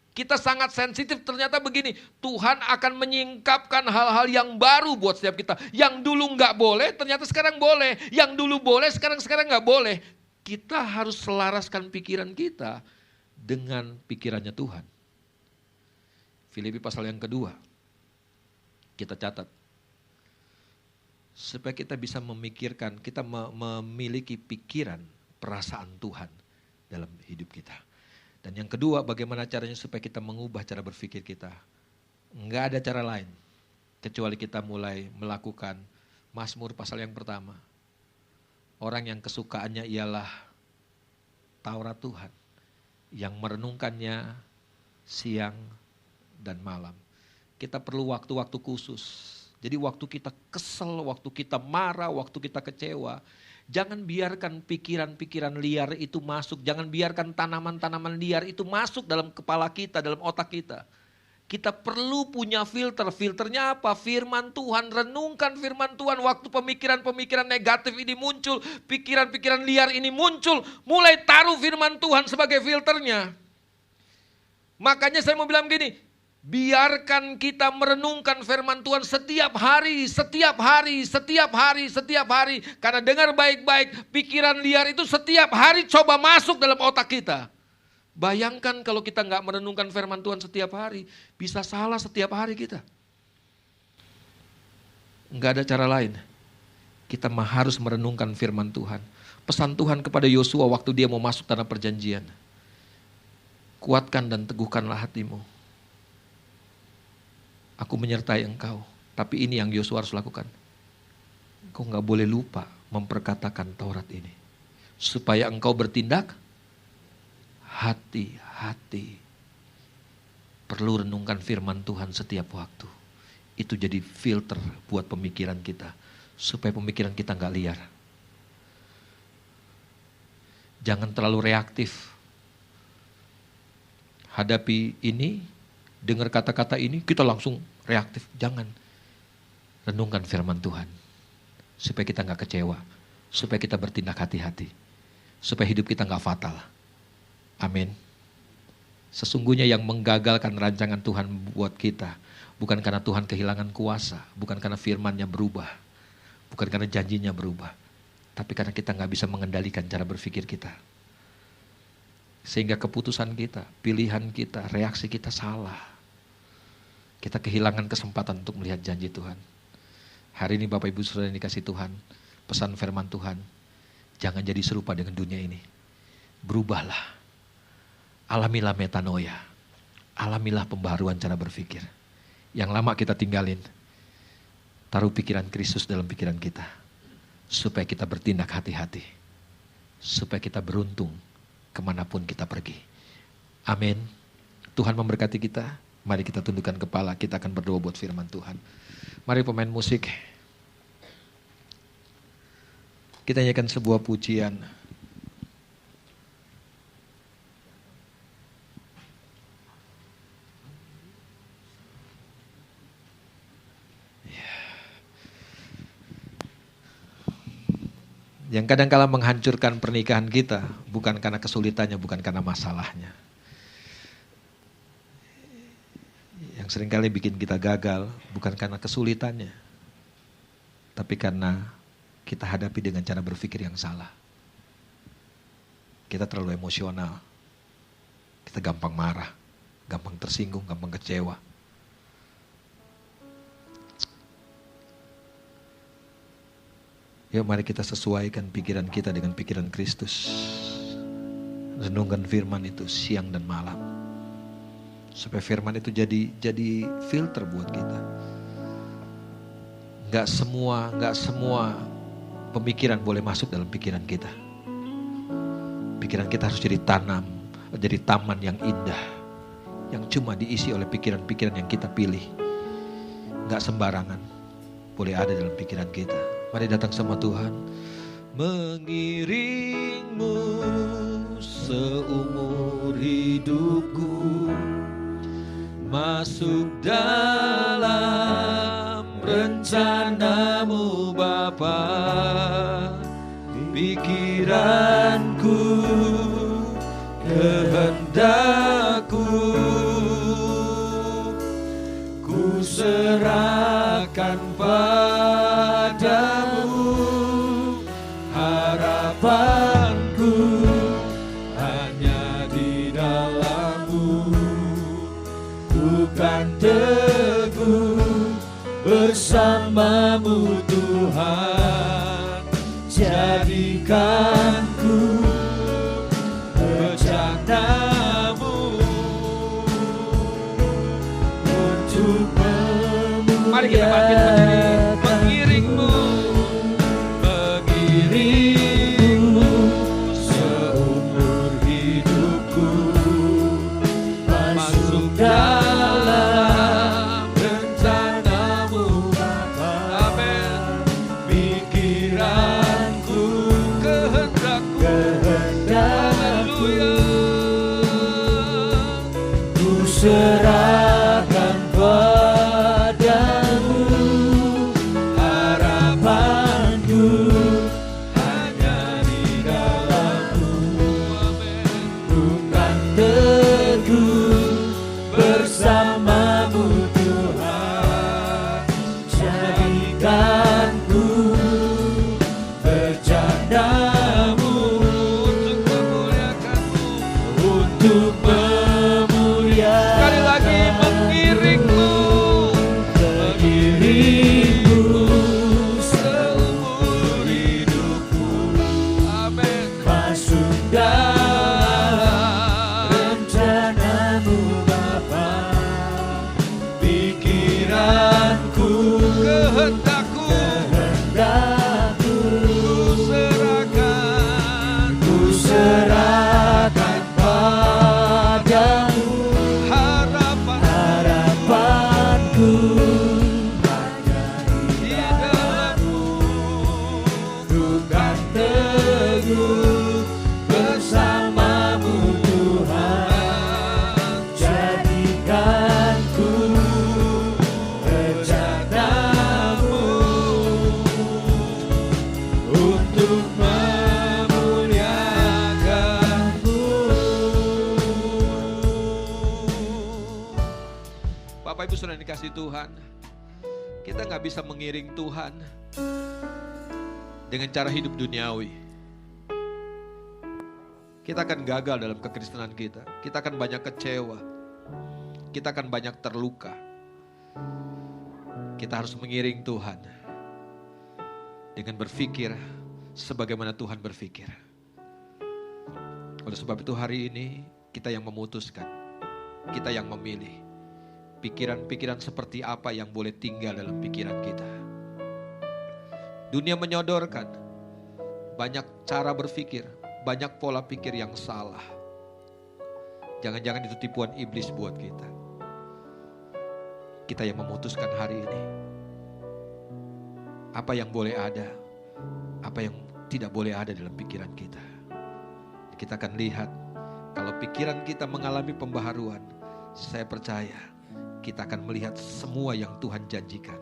Kita sangat sensitif ternyata begini. Tuhan akan menyingkapkan hal-hal yang baru buat setiap kita. Yang dulu nggak boleh ternyata sekarang boleh. Yang dulu boleh sekarang nggak boleh. Kita harus selaraskan pikiran kita dengan pikirannya Tuhan. Filipi pasal yang kedua. Kita catat. Supaya kita bisa memikirkan, kita memiliki pikiran, perasaan Tuhan dalam hidup kita. Dan yang kedua, bagaimana caranya supaya kita mengubah cara berpikir kita. Enggak ada cara lain, kecuali kita mulai melakukan Mazmur pasal yang pertama. Orang yang kesukaannya ialah Taurat Tuhan, yang merenungkannya siang dan malam. Kita perlu waktu-waktu khusus. Jadi waktu kita kesel, waktu kita marah, waktu kita kecewa, jangan biarkan pikiran-pikiran liar itu masuk. Jangan biarkan tanaman-tanaman liar itu masuk dalam kepala kita, dalam otak kita. Kita perlu punya filter. Filternya apa? Firman Tuhan. Renungkan firman Tuhan. Waktu pemikiran-pemikiran negatif ini muncul, pikiran-pikiran liar ini muncul, mulai taruh firman Tuhan sebagai filternya. Makanya saya mau bilang gini, biarkan kita merenungkan firman Tuhan setiap hari. Karena dengar baik-baik, pikiran liar itu setiap hari coba masuk dalam otak kita. Bayangkan kalau kita nggak merenungkan firman Tuhan setiap hari, bisa salah setiap hari kita. Nggak ada cara lain. Kita harus merenungkan firman Tuhan. Pesan Tuhan kepada Yosua waktu dia mau masuk tanah perjanjian. Kuatkan dan teguhkanlah hatimu. Aku menyertai engkau. Tapi ini yang Yosua harus lakukan. Engkau gak boleh lupa memperkatakan Taurat ini. Supaya engkau bertindak hati-hati. Perlu renungkan firman Tuhan setiap waktu. Itu jadi filter buat pemikiran kita. Supaya pemikiran kita gak liar. Jangan terlalu reaktif. Hadapi ini, dengar kata-kata ini, kita langsung reaktif. Jangan. Renungkan firman Tuhan. Supaya kita gak kecewa. Supaya kita bertindak hati-hati. Supaya hidup kita gak fatal. Amin. Sesungguhnya yang menggagalkan rancangan Tuhan buat kita, bukan karena Tuhan kehilangan kuasa. Bukan karena firman-Nya berubah. Bukan karena janjinya berubah. Tapi karena kita gak bisa mengendalikan cara berpikir kita. Sehingga keputusan kita, pilihan kita, reaksi kita salah. Kita kehilangan kesempatan untuk melihat janji Tuhan. Hari ini Bapak Ibu Saudara yang dikasih Tuhan, pesan firman Tuhan, jangan jadi serupa dengan dunia ini. Berubahlah. Alamilah metanoia. Alamilah pembaharuan cara berpikir. Yang lama kita tinggalin. Taruh pikiran Kristus dalam pikiran kita. Supaya kita bertindak hati-hati. Supaya kita beruntung kemanapun kita pergi. Amin. Tuhan memberkati kita. Mari kita tundukkan kepala. Kita akan berdoa buat firman Tuhan. Mari pemain musik. Kita nyanyikan sebuah pujian. Yang kadang-kala menghancurkan pernikahan kita, bukan karena kesulitannya, bukan karena masalahnya. Yang seringkali bikin kita gagal, bukan karena kesulitannya, tapi karena kita hadapi dengan cara berpikir yang salah. Kita terlalu emosional, kita gampang marah, gampang tersinggung, gampang kecewa. Yuk mari kita sesuaikan pikiran kita dengan pikiran Kristus. Renungkan firman itu siang dan malam. Supaya firman itu jadi filter buat kita. Gak semua pemikiran boleh masuk dalam pikiran kita. Pikiran kita harus jadi taman yang indah. Yang cuma diisi oleh pikiran-pikiran yang kita pilih. Gak sembarangan boleh ada dalam pikiran kita. Mari datang sama Tuhan. Mengiringmu seumur hidupku, masuk dalam rencanamu Bapa. Pikiranku, kehendakku, ku serahkan padamu. Harapanku hanya di dalammu. Ku kan teguh
jadikanku bercandamu untuk memuliakan.
Mari kita bangkit berdiri, mengiringmu,
mengiringmu seumur hidupku, masuk dalam rencanamu Bapa.
amin.
Pikiranku,
Kehendakku,
kehendakku,
haleluya.
ku serahkan padamu. Harapanku hanya di dalam-Mu. Ku kan teguh bersama-Mu Tuhan. Jadikanku bercandamu
Untuk memuliakan-Mu.
untuk memuliakan.
Sekali lagi mengiringmu,
Mengiringmu seumur hidupku,
amin.
masuk dalam rencanamu Bapa. Pikiranku,
Kehendakku,
kehendakku,
ku serahkan
ku serahkan padamu. Harapanku hanya
di dalam-Mu.
ku kan teguh bersama-Mu Tuhan. Jadikanku rencanamu untuk memuliakan-Mu.
Bapak Ibu Saudara yang dikasih Tuhan, kita nggak bisa mengiring Tuhan dengan cara hidup duniawi. Kita akan gagal dalam kekristenan kita. Kita akan banyak kecewa. Kita akan banyak terluka. Kita harus mengiring Tuhan dengan berpikir sebagaimana Tuhan berpikir. Oleh sebab itu hari ini kita yang memutuskan, kita yang memilih. Pikiran-pikiran seperti apa yang boleh tinggal dalam pikiran kita. Dunia menyodorkan banyak cara berpikir, banyak pola pikir yang salah. Jangan-jangan itu tipuan iblis buat kita. Kita yang memutuskan hari ini. Apa yang boleh ada, apa yang tidak boleh ada dalam pikiran kita. Kita akan lihat kalau pikiran kita mengalami pembaharuan, saya percaya kita akan melihat semua yang Tuhan janjikan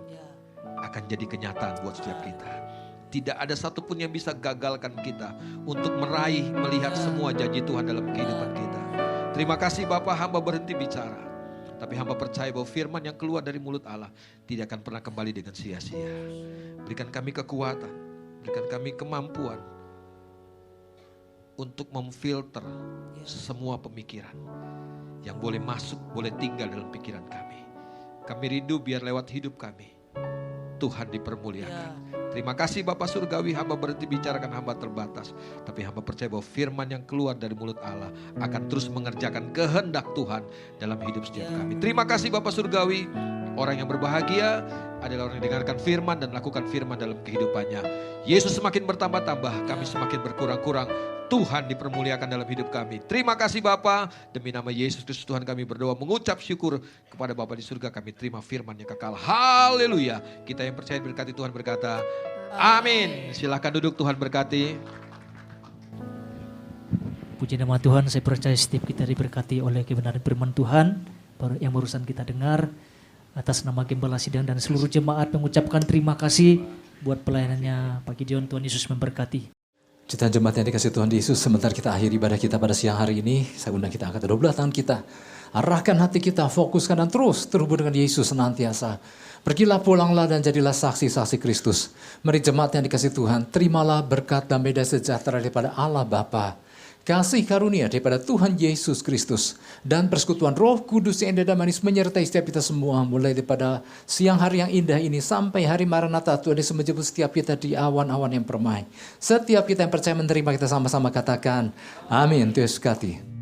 akan jadi kenyataan buat setiap kita. Tidak ada satupun yang bisa gagalkan kita untuk meraih, melihat semua janji Tuhan dalam kehidupan kita. Terima kasih Bapak, hamba berhenti bicara. Tapi hamba percaya bahwa firman yang keluar dari mulut Allah tidak akan pernah kembali dengan sia-sia. Berikan kami kekuatan, berikan kami kemampuan untuk memfilter semua pemikiran yang boleh masuk, boleh tinggal dalam pikiran kami. Kami rindu biar lewat hidup kami Tuhan dipermuliakan. Terima kasih Bapak Surgawi, hamba berhenti bicarakan hamba terbatas. Tapi hamba percaya bahwa firman yang keluar dari mulut Allah akan terus mengerjakan kehendak Tuhan dalam hidup setiap kami. Terima kasih Bapak Surgawi. Orang yang berbahagia adalah orang yang dengarkan firman dan lakukan firman dalam kehidupannya. Yesus semakin bertambah-tambah, kami semakin berkurang-kurang. Tuhan dipermuliakan dalam hidup kami. Terima kasih Bapa, demi nama Yesus Kristus Tuhan kami berdoa mengucap syukur kepada Bapa di surga, kami terima firman yang kekal. Haleluya. Kita yang percaya berkati Tuhan berkata, amin. Silakan duduk, Tuhan berkati.
Puji nama Tuhan, saya percaya setiap kita diberkati oleh kebenaran firman Tuhan yang barusan kita dengar. Atas nama Gembala Sidang dan seluruh jemaat mengucapkan terima kasih buat pelayanannya Pak Gideon. Tuhan Yesus memberkati.
Cinta jemaat yang dikasih Tuhan Yesus, sebentar kita akhiri ibadah kita pada siang hari ini. Saya undang kita angkat kedua belah tangan kita. Arahkan hati kita, fokuskan dan terus terhubung dengan Yesus senantiasa. Pergilah, pulanglah dan jadilah saksi-saksi Kristus. Mari jemaat yang dikasih Tuhan, terimalah berkat dan damai sejahtera daripada Allah Bapa, kasih karunia daripada Tuhan Yesus Kristus, dan persekutuan Roh Kudus yang indah dan manis menyertai setiap kita semua, mulai daripada siang hari yang indah ini sampai hari Maranatha. Tuhan Yesus menjemput setiap kita di awan-awan yang permai. Setiap kita yang percaya menerima, kita sama-sama katakan, amin. Tuhan Yesus berkati.